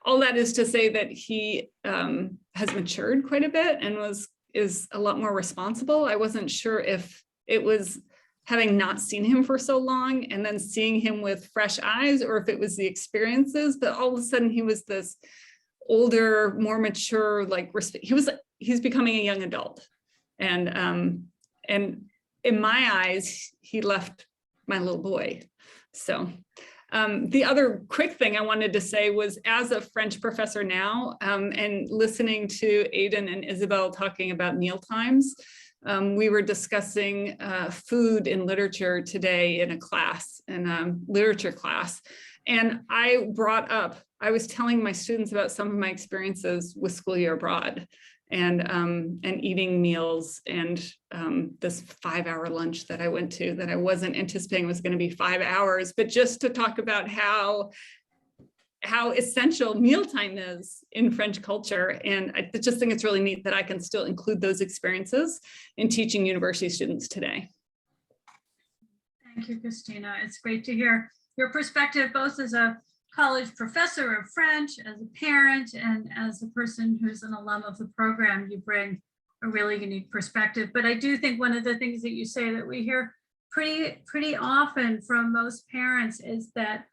all that is to say that he has matured quite a bit and is a lot more responsible. I wasn't sure if it was having not seen him for so long and then seeing him with fresh eyes, or if it was the experiences, but all of a sudden he was this older, more mature, like he's becoming a young adult. And in my eyes, he left my little boy. So the other quick thing I wanted to say was, as a French professor now, and listening to Aidan and Isabel talking about meal times, we were discussing food in literature today in a class, in a literature class. And I was telling my students about some of my experiences with school year abroad and eating meals and this 5-hour lunch that I went to that I wasn't anticipating was going to be 5 hours, but just to talk about how essential mealtime is in French culture. And I just think it's really neat that I can still include those experiences in teaching university students today. Thank you, Christina. It's great to hear your perspective, both as a college professor of French, as a parent, and as a person who's an alum of the program. You bring a really unique perspective. But I do think one of the things that you say that we hear pretty often from most parents is that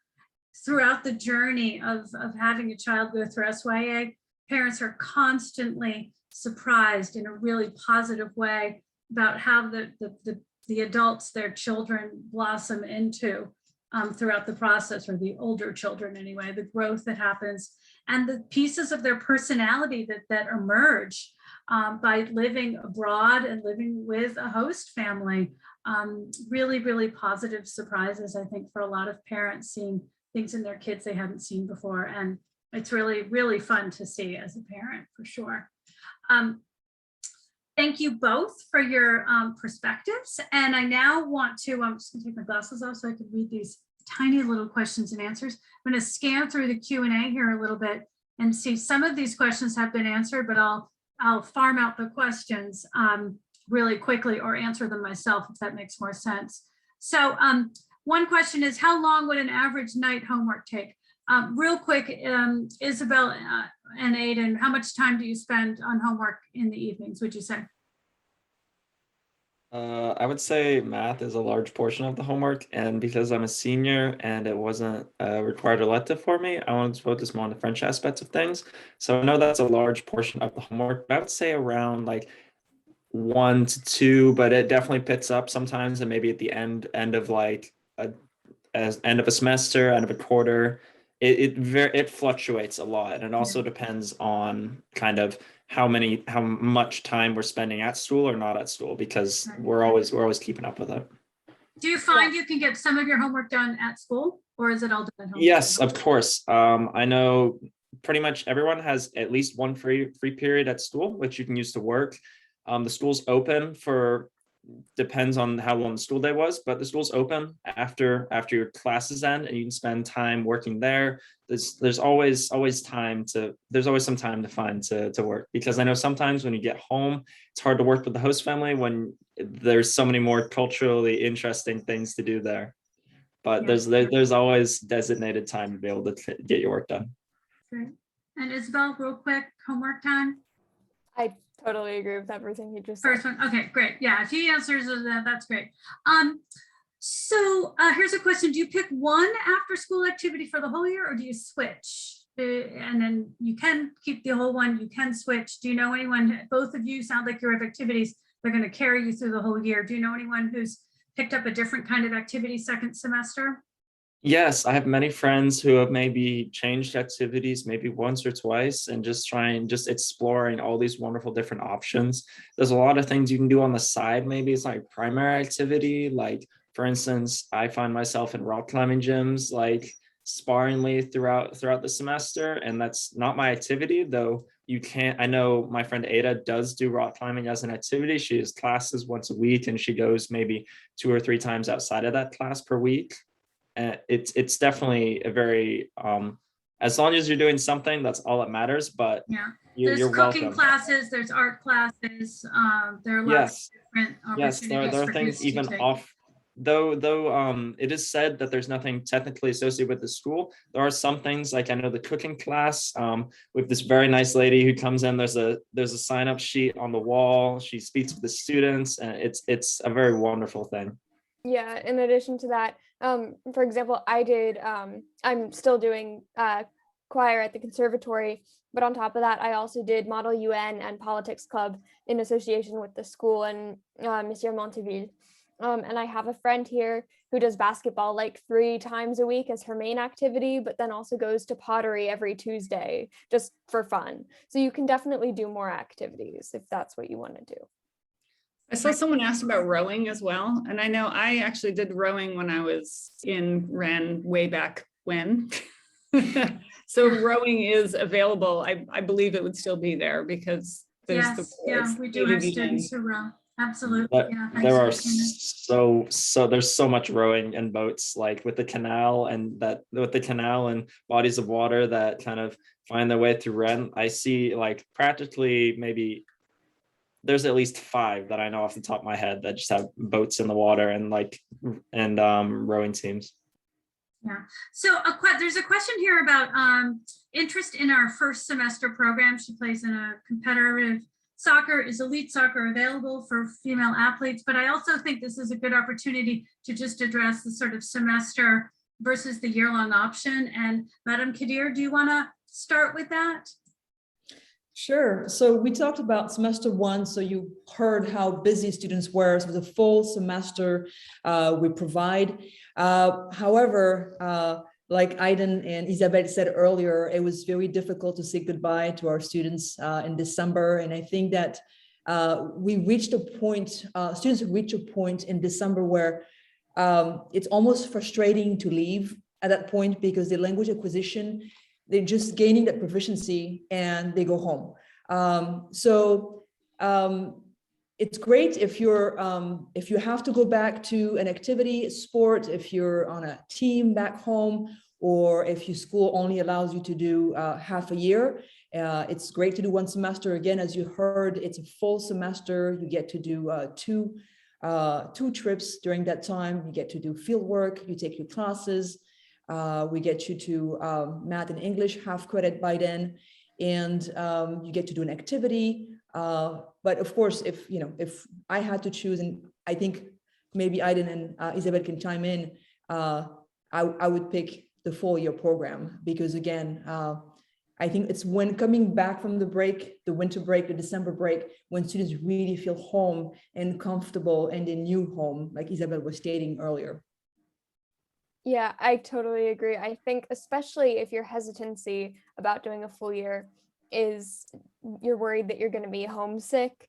throughout the journey of having a child go through SYA, parents are constantly surprised in a really positive way about how the adults their children blossom into throughout the process, or the older children anyway, the growth that happens and the pieces of their personality that emerge by living abroad and living with a host family. Really, really positive surprises, I think, for a lot of parents, seeing things in their kids they hadn't seen before. And it's really, really fun to see as a parent, for sure. Thank you both for your perspectives. And I now want to, I'm just gonna take my glasses off so I can read these tiny little questions and answers. I'm gonna scan through the Q&A here a little bit and see some of these questions have been answered, but I'll farm out the questions really quickly or answer them myself if that makes more sense. So one question is, how long would an average night homework take? Real quick, Isabel and Aidan, how much time do you spend on homework in the evenings, would you say? I would say math is a large portion of the homework, and because I'm a senior and it wasn't a required elective for me, I wanted to focus more on the French aspects of things. So I know that's a large portion of the homework. I would say around like 1 to 2, but it definitely picks up sometimes, and maybe at the end of like end of a semester, end of a quarter, it fluctuates a lot, and it also depends on kind of how much time we're spending at school or not at school, because we're always keeping up with it. Do you find you can get some of your homework done at school, or is it all done at home? Yes, of course. I know pretty much everyone has at least one free period at school, which you can use to work. The school's open for, depends on how long the school day was, but the school's open after your classes end, and you can spend time working there. There's always some time to find to work, because I know sometimes when you get home, it's hard to work with the host family when there's so many more culturally interesting things to do there. But there's always designated time to be able to get your work done. Great. And Isabel, real quick, homework time? I totally agree with everything you just said. First one, okay, great. Yeah, if he answers that, that's great. So here's a question. Do you pick one after school activity for the whole year, or do you switch? And then you can keep the whole one, you can switch. Do you know anyone, both of you sound like you have activities that are going to carry you through the whole year. Do you know anyone who's picked up a different kind of activity second semester? Yes, I have many friends who have maybe changed activities maybe once or twice, and just exploring all these wonderful different options. There's a lot of things you can do on the side. Maybe it's like primary activity. Like, for instance, I find myself in rock climbing gyms like sparingly throughout the semester, and that's not my activity, though. I know my friend Ada does do rock climbing as an activity. She has classes once a week, and she goes maybe 2 or 3 times outside of that class per week. It's definitely a very as long as you're doing something, that's all that matters. But Yeah. you're There's cooking welcome. classes, there's art classes. There are lots Yes, of different yes, there opportunities are for things kids to even take. off. Though it is said that there's nothing technically associated with the school, there are some things, like I know the cooking class with this very nice lady who comes in. There's a sign up sheet on the wall. She speaks with the students, and it's a very wonderful thing. Yeah, in addition to that, for example, I'm still doing choir at the conservatory, but on top of that, I also did Model UN and Politics Club in association with the school and Monsieur Monteville. And I have a friend here who does basketball like 3 times a week as her main activity, but then also goes to pottery every Tuesday just for fun. So you can definitely do more activities if that's what you want to do. I saw someone asked about rowing as well. And I know I actually did rowing when I was in Rennes way back when. So rowing is available. I believe it would still be there because there's Yes, we do have students who row. Absolutely. But Yeah. there are so there's so much rowing and boats, like with the canal and bodies of water that kind of find their way through Rennes. I see like practically maybe there's at least 5 that I know off the top of my head that just have boats in the water and rowing teams. Yeah. So there's a question here about interest in our first semester program. She plays in a competitive soccer. Is elite soccer available for female athletes? But I also think this is a good opportunity to just address the sort of semester versus the year-long option. And Madam Qadir, do you want to start with that? Sure. So we talked about semester 1. So you heard how busy students were. So the full semester we provide. However, like Aiden and Isabel said earlier, it was very difficult to say goodbye to our students in December. And I think that we reached a point, students reach a point in December where it's almost frustrating to leave at that point because the language acquisition, they're just gaining that proficiency and they go home. It's great if you have to go back to an activity, sport, if you're on a team back home, or if your school only allows you to do half a year. It's great to do 1 semester. Again, as you heard, it's a full semester. You get to do two trips during that time. You get to do field work. You take your classes. We get you to math and English, half credit by then, and you get to do an activity. But of course, if I had to choose, and I think maybe Aiden and Isabel can chime in, I would pick the full year program because again, I think it's when coming back from the break, the winter break, the December break, when students really feel home and comfortable in the new home, like Isabel was stating earlier. Yeah, I totally agree. I think especially if your hesitancy about doing a full year is you're worried that you're going to be homesick,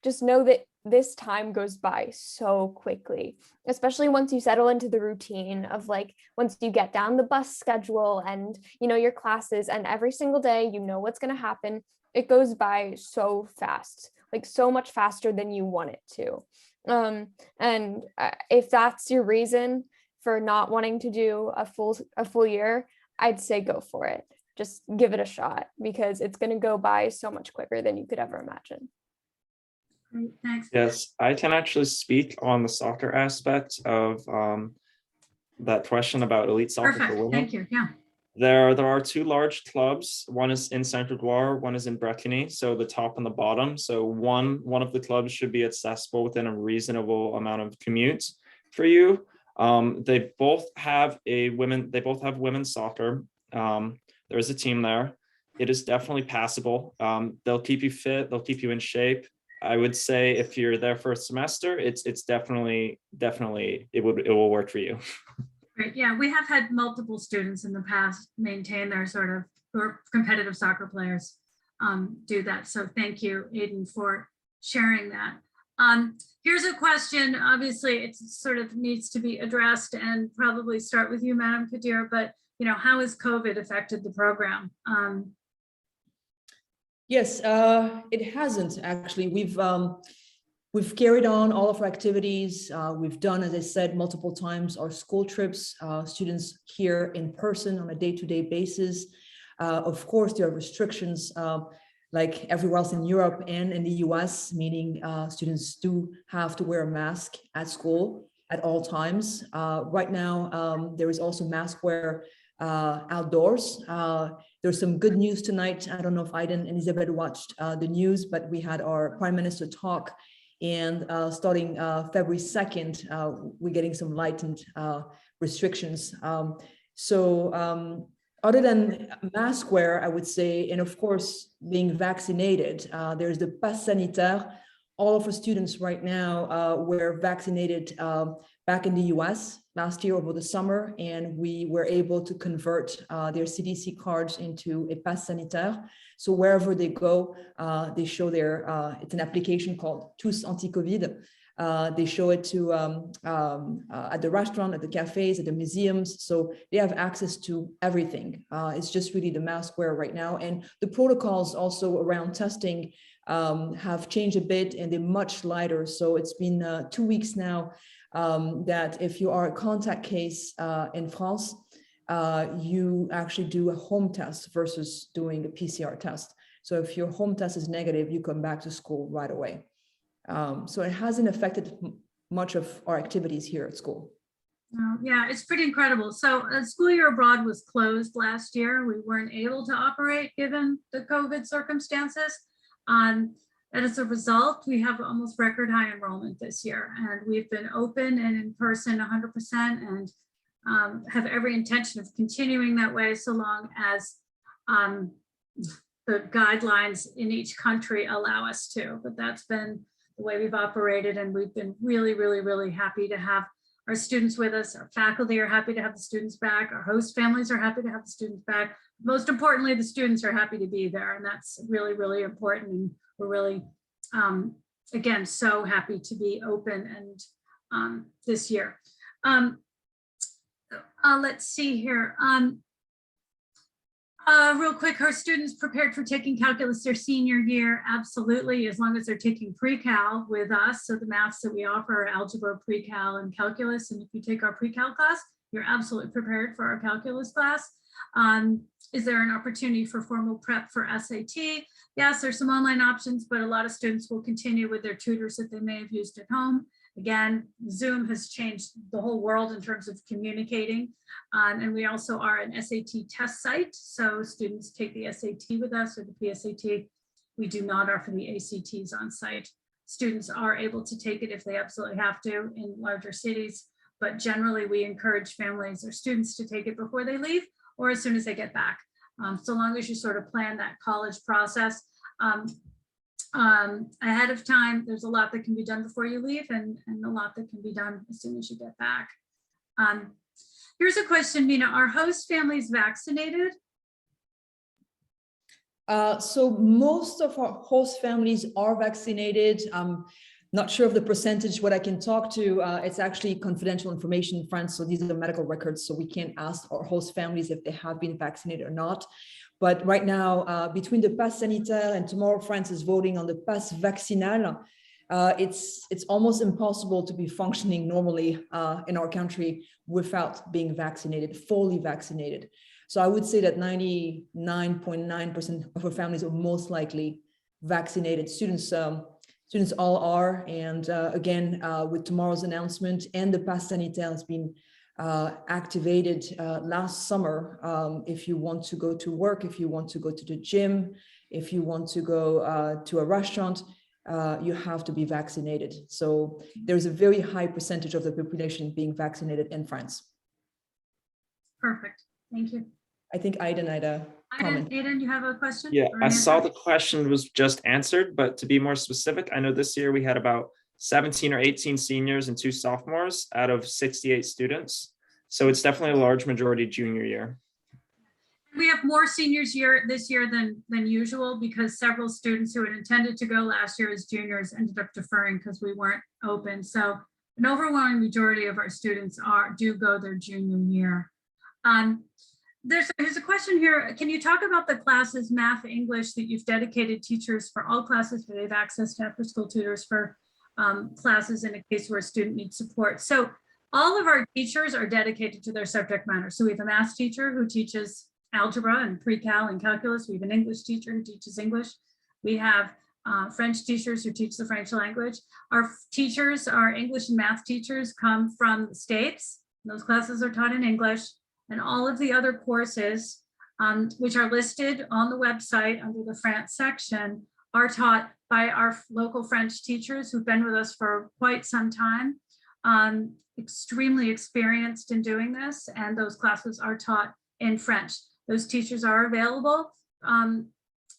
just know that this time goes by so quickly, especially once you settle into the routine of like, once you get down the bus schedule and, your classes, and every single day, what's going to happen. It goes by so fast, like so much faster than you want it to. And if that's your reason for not wanting to do a full year, I'd say go for it. Just give it a shot because it's going to go by so much quicker than you could ever imagine. Great, thanks. Yes, I can actually speak on the soccer aspect of that question about elite soccer Perfect. for women. Thank you. Yeah. There are 2 large clubs. One is in Saint-Grégoire, one is in Brétigny, so the top and the bottom. So one of the clubs should be accessible within a reasonable amount of commute for you. They both have women's soccer. There is a team there. It is definitely passable. They'll keep you fit. They'll keep you in shape. I would say if you're there for a semester, it's definitely it will work for you. Great. Yeah, we have had multiple students in the past maintain their sort of, who are competitive soccer players, do that. So thank you, Aiden, for sharing that. Here's a question. Obviously, it sort of needs to be addressed, and probably start with you, Madam Qadir. But how has COVID affected the program? Yes, it hasn't actually. We've carried on all of our activities. We've done, as I said, multiple times our school trips, students here in person on a day-to-day basis. Of course, there are restrictions like everywhere else in Europe and in the US, meaning students do have to wear a mask at school at all times. Right now, there is also mask wear outdoors. There's some good news tonight. I don't know if Aiden and Isabel watched the news, but we had our Prime Minister talk, and starting February 2nd, we're getting some lightened restrictions. Other than mask wear, I would say, and of course, being vaccinated, there's the pass sanitaire. All of our students right now were vaccinated back in the US last year over the summer, and we were able to convert their CDC cards into a pass sanitaire. So wherever they go, they show their, it's an application called Tous Anti-Covid. They show it to at the restaurant, at the cafes, at the museums. So they have access to everything. It's just really the mask wear right now. And the protocols also around testing have changed a bit, and they're much lighter. So it's been 2 weeks now that if you are a contact case in France, you actually do a home test versus doing a PCR test. So if your home test is negative, you come back to school right away. So it hasn't affected much of our activities here at school. Yeah, it's pretty incredible. So school year abroad was closed last year. We weren't able to operate given the COVID circumstances. And as a result, we have almost record high enrollment this year. And we've been open and in person 100% and have every intention of continuing that way so long as the guidelines in each country allow us to. But that's been the way we've operated, and we've been really, really, really happy to have our students with us. Our faculty are happy to have the students back. Our host families are happy to have the students back. Most importantly, the students are happy to be there, and that's really, really important. And we're really, again, so happy to be open and this year. Let's see here. Real quick, are students prepared for taking calculus their senior year? Absolutely, as long as they're taking pre-cal with us. So the maths that we offer are algebra, pre-cal, and calculus. And if you take our pre-cal class, you're absolutely prepared for our calculus class. Is there an opportunity for formal prep for SAT? Yes, there's some online options, but a lot of students will continue with their tutors that they may have used at home. Again, Zoom has changed the whole world in terms of communicating. And we also are an SAT test site. So students take the SAT with us or the PSAT. We do not offer the ACTs on site. Students are able to take it if they absolutely have to in larger cities, but generally we encourage families or students to take it before they leave or as soon as they get back. So long as you sort of plan that college process ahead of time, there's a lot that can be done before you leave and a lot that can be done as soon as you get back. Here's a question, Mina, are host families vaccinated? So most of our host families are vaccinated. Not sure of the percentage. What I can talk to, it's actually confidential information in France. So these are the medical records. So we can't ask our host families if they have been vaccinated or not. But right now, between the pass sanitaire and tomorrow France is voting on the pass vaccinal, it's almost impossible to be functioning normally in our country without being vaccinated, fully vaccinated. So I would say that 99.9% of our families are most likely vaccinated. Students all are. And again, with tomorrow's announcement and the pass sanitaire has been activated last summer. If you want to go to work, if you want to go to the gym, if you want to go to a restaurant, you have to be vaccinated. So there's a very high percentage of the population being vaccinated in France. Perfect, thank you. I think Aiden had a comment. Aiden, you have a question? Yeah, I saw the question was just answered, but to be more specific, I know this year we had about 17 or 18 seniors and 2 sophomores out of 68 students. So it's definitely a large majority junior year. We have more seniors this year than usual because several students who had intended to go last year as juniors ended up deferring because we weren't open. So an overwhelming majority of our students do go their junior year. There's a question here. Can you talk about the classes, math, English, that you've dedicated teachers for all classes where they have access to after-school tutors for classes in a case where a student needs support? So all of our teachers are dedicated to their subject matter. So we have a math teacher who teaches algebra and pre-cal and calculus. We have an English teacher who teaches English. We have French teachers who teach the French language. Our teachers, our English and math teachers, come from the States. Those classes are taught in English, and all of the other courses, which are listed on the website under the France section, are taught by our local French teachers who've been with us for quite some time, extremely experienced in doing this, and those classes are taught in French. Those teachers are available.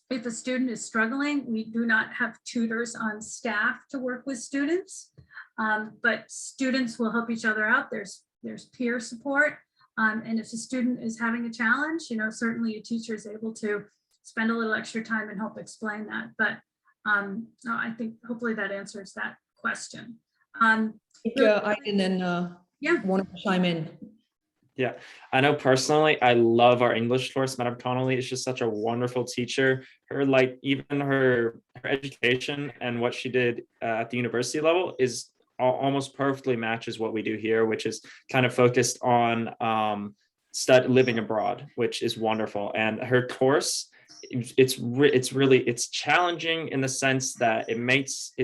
If a student is struggling, we do not have tutors on staff to work with students, but students will help each other out. There's peer support. And if a student is having a challenge, certainly a teacher is able to spend a little extra time and help explain that. But no, I think hopefully that answers that question. I can then want to chime in. Yeah, I know personally, I love our English course. Madam Connolly is just such a wonderful teacher. Her education and what she did at the university level is almost perfectly matches what we do here, which is kind of focused on living abroad, which is wonderful. And her course, it's challenging in the sense that it makes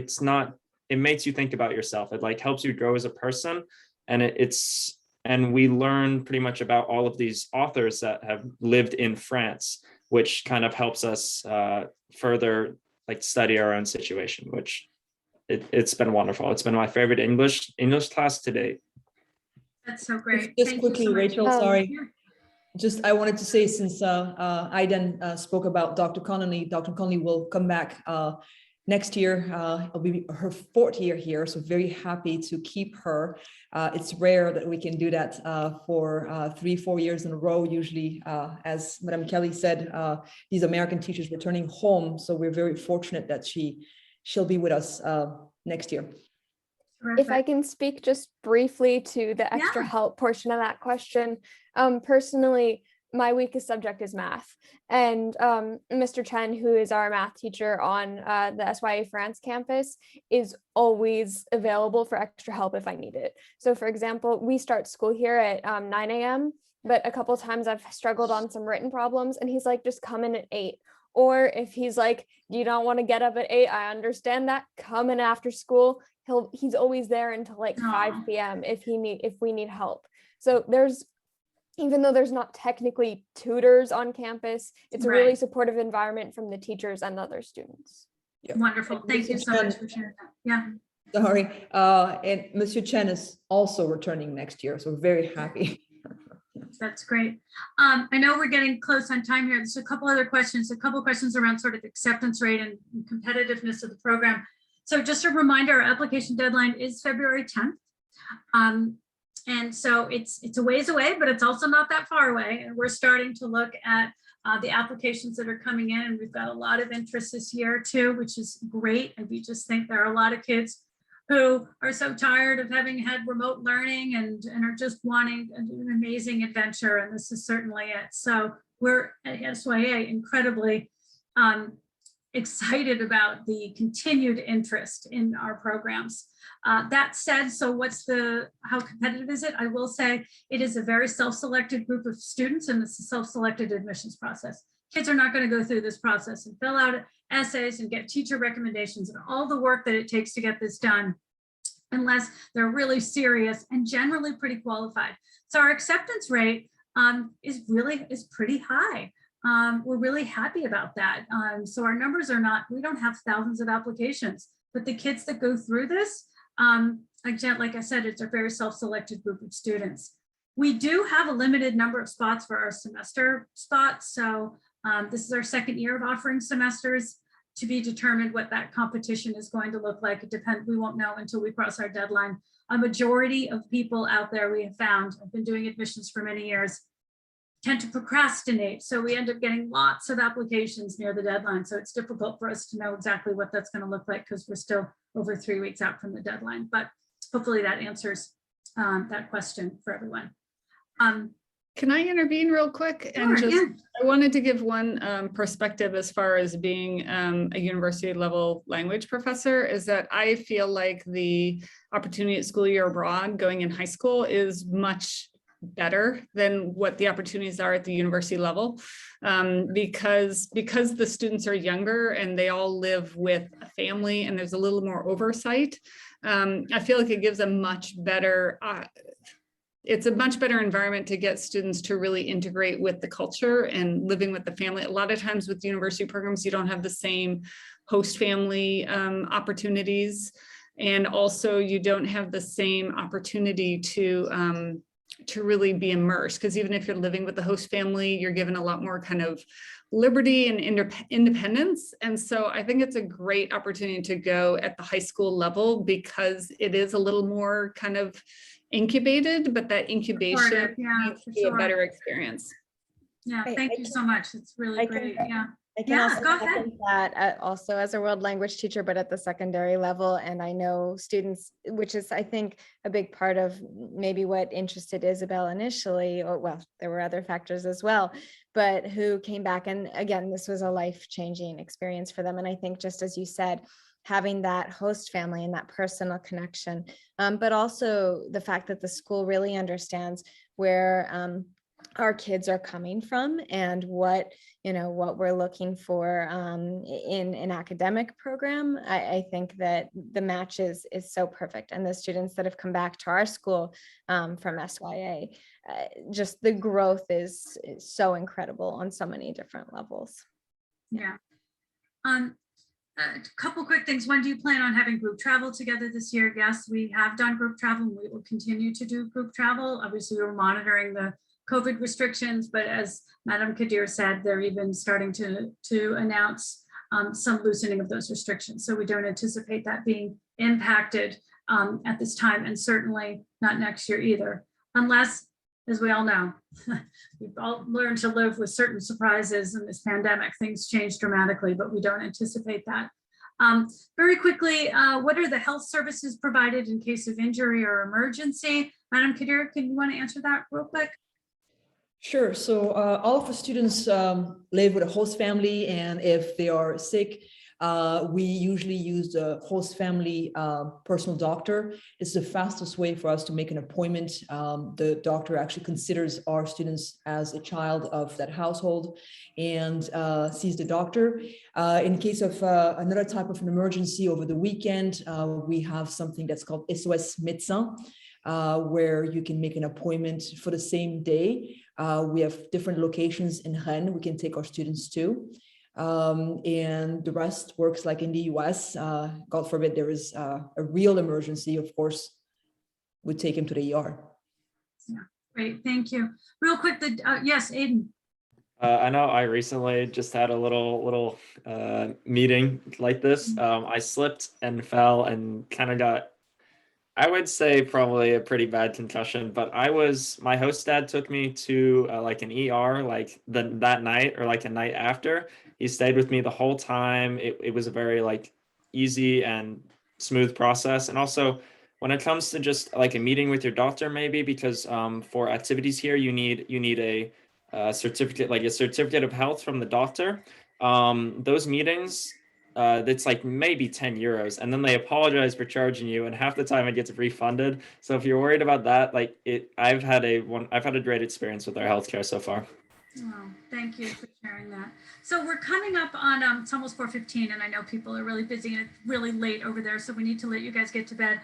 you think about yourself. It like helps you grow as a person, and we learn pretty much about all of these authors that have lived in France, which kind of helps us further like study our own situation, which it's been wonderful. It's been my favorite English class to date. That's so great. Just quickly, Rachel, sorry. Just I wanted to say, since I then spoke about Dr. Connolly will come back next year. It'll be her 4th year here, so very happy to keep her. It's rare that we can do that for 3-4 years in a row. Usually, as Madame Kelly said, these American teachers returning home, so we're very fortunate that she'll be with us next year. If I can speak just briefly to the extra help portion of that question. Personally, my weakest subject is math, and Mr. Chen, who is our math teacher on the SYA France campus, is always available for extra help if I need it. So for example, we start school here at 9 a.m., but a couple times I've struggled on some written problems, and he's like, just come in at 8. Or if he's like, you don't want to get up at 8, I understand that, come in after school. He's always there until like 5 p.m. if we need help. So even though there's not technically tutors on campus, it's a really supportive environment from the teachers and the other students. Yeah. Wonderful. Thank you so much for sharing that. Yeah. Sorry. And Monsieur Chen is also returning next year, so we're very happy. That's great. I know we're getting close on time here. There's a couple other questions, around sort of acceptance rate and competitiveness of the program. So just a reminder, our application deadline is February 10th. And so it's a ways away, but it's also not that far away. And we're starting to look at the applications that are coming in. And we've got a lot of interest this year too, which is great. And we just think there are a lot of kids who are so tired of having had remote learning and are just wanting an amazing adventure. And this is certainly it. So we're at SYA incredibly excited about the continued interest in our programs. That said, so how competitive is it? I will say it is a very self-selected group of students, and it's a self-selected admissions process. Kids are not going to go through this process and fill out essays and get teacher recommendations and all the work that it takes to get this done unless they're really serious and generally pretty qualified. So our acceptance rate is pretty high. We're really happy about that. So our numbers we don't have thousands of applications, but the kids that go through this, again, like I said, it's a very self-selected group of students. We do have a limited number of spots for our semester spots. So this is our 2nd year of offering semesters. To be determined what that competition is going to look like. It depends. We won't know until we cross our deadline. A majority of people out there we have found, I've been doing admissions for many years, tend to procrastinate. So we end up getting lots of applications near the deadline. So it's difficult for us to know exactly what that's going to look like because we're still over 3 weeks out from the deadline. But hopefully that answers that question for everyone. Can I intervene real quick? Sure, I wanted to give one perspective as far as being a university level language professor, is that I feel like the opportunity at school year abroad going in high school is much better than what the opportunities are at the university level, because the students are younger and they all live with a family and there's a little more oversight. I feel like it gives a much better it's a much better environment to get students to really integrate with the culture and living with the family. A lot of times with university programs, you don't have the same host family opportunities. And also you don't have the same opportunity to really be immersed, because even if you're living with the host family, you're given a lot more kind of liberty and independence. And so I think it's a great opportunity to go at the high school level, because it is a little more kind of incubated, but that incubation needs to be a better experience. Yeah, thank you so much. It's really great. Yeah. I can also go second ahead. that also as a world language teacher, but at the secondary level. And I know students, which is, I think, a big part of maybe what interested Isabel initially, or well, there were other factors as well, but who came back. And again, this was a life-changing experience for them. And I think, just as you said, having that host family and that personal connection, but also the fact that the school really understands where our kids are coming from and what we're looking for in an academic program. I think that the match is so perfect. And the students that have come back to our school from SYA, just the growth is so incredible on so many different levels. Yeah. A couple quick things. When do you plan on having group travel together this year? Yes, we have done group travel and we will continue to do group travel. Obviously, we're monitoring the COVID restrictions, but as Madam Qadir said, they're even starting to announce some loosening of those restrictions. So we don't anticipate that being impacted at this time, and certainly not next year either, unless, as we all know, we've all learned to live with certain surprises in this pandemic. Things change dramatically, but we don't anticipate that. Very quickly, what are the health services provided in case of injury or emergency? Madam Qadir, can you want to answer that real quick? Sure. So all of the students live with a host family, and if they are sick, we usually use the host family personal doctor. It's the fastest way for us to make an appointment. The doctor actually considers our students as a child of that household and sees the doctor. In case of another type of an emergency over the weekend, we have something that's called SOS Médecin, where you can make an appointment for the same day. We have different locations in Rennes we can take our students to. And the rest works like in the US. God forbid there is a real emergency, of course, we'd take him to the ER. Yeah, great, thank you. Real quick, yes, Aiden. I know I recently just had a little meeting like this. I slipped and fell and kind of got, I would say, probably a pretty bad concussion, but my host dad took me to like an ER like that night or like a night after. He stayed with me the whole time. It was a very like easy and smooth process. And also when it comes to just like a meeting with your doctor, maybe because for activities here, you need a certificate, like a certificate of health from the doctor. Those meetings, it's like maybe 10 euros, and then they apologize for charging you, and half the time it gets refunded. So if you're worried about that, like I've had a great experience with our healthcare so far. Oh, thank you for sharing that. So we're coming up on it's almost 4:15, and I know people are really busy and it's really late over there, so we need to let you guys get to bed.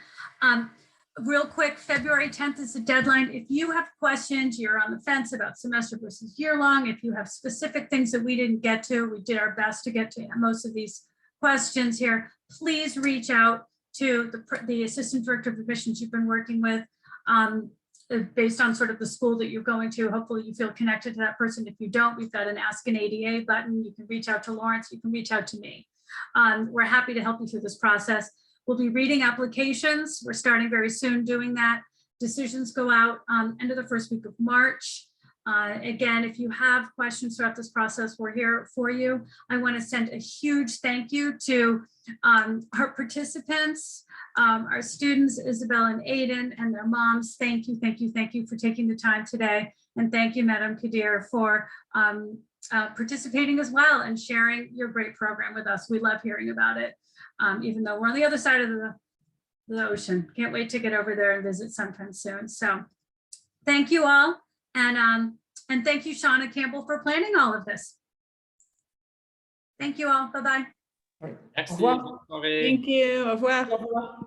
Real quick, February 10th is the deadline. If you have questions, you're on the fence about semester versus year long, if you have specific things that we didn't get to, we did our best to get to most of these questions here, please reach out to the assistant director of admissions you've been working with, based on sort of the school that you're going to. Hopefully you feel connected to that person. If you don't, we've got an Ask an ADA button. You can reach out to Lawrence, you can reach out to me. We're happy to help you through this process. We'll be reading applications. We're starting very soon doing that. Decisions go out end of the first week of March. Again, if you have questions throughout this process, we're here for you. I want to send a huge thank you to our participants, our students, Isabel and Aiden, and their moms. Thank you, thank you, thank you for taking the time today. And thank you, Madam Qadir, for participating as well and sharing your great program with us. We love hearing about it, even though we're on the other side of the ocean. Can't wait to get over there and visit sometime soon. So thank you all. And thank you, Shauna Campbell, for planning all of this. Thank you all. Bye-bye. Merci. revoir. Bonne soirée. Thank you. Au revoir. Au revoir.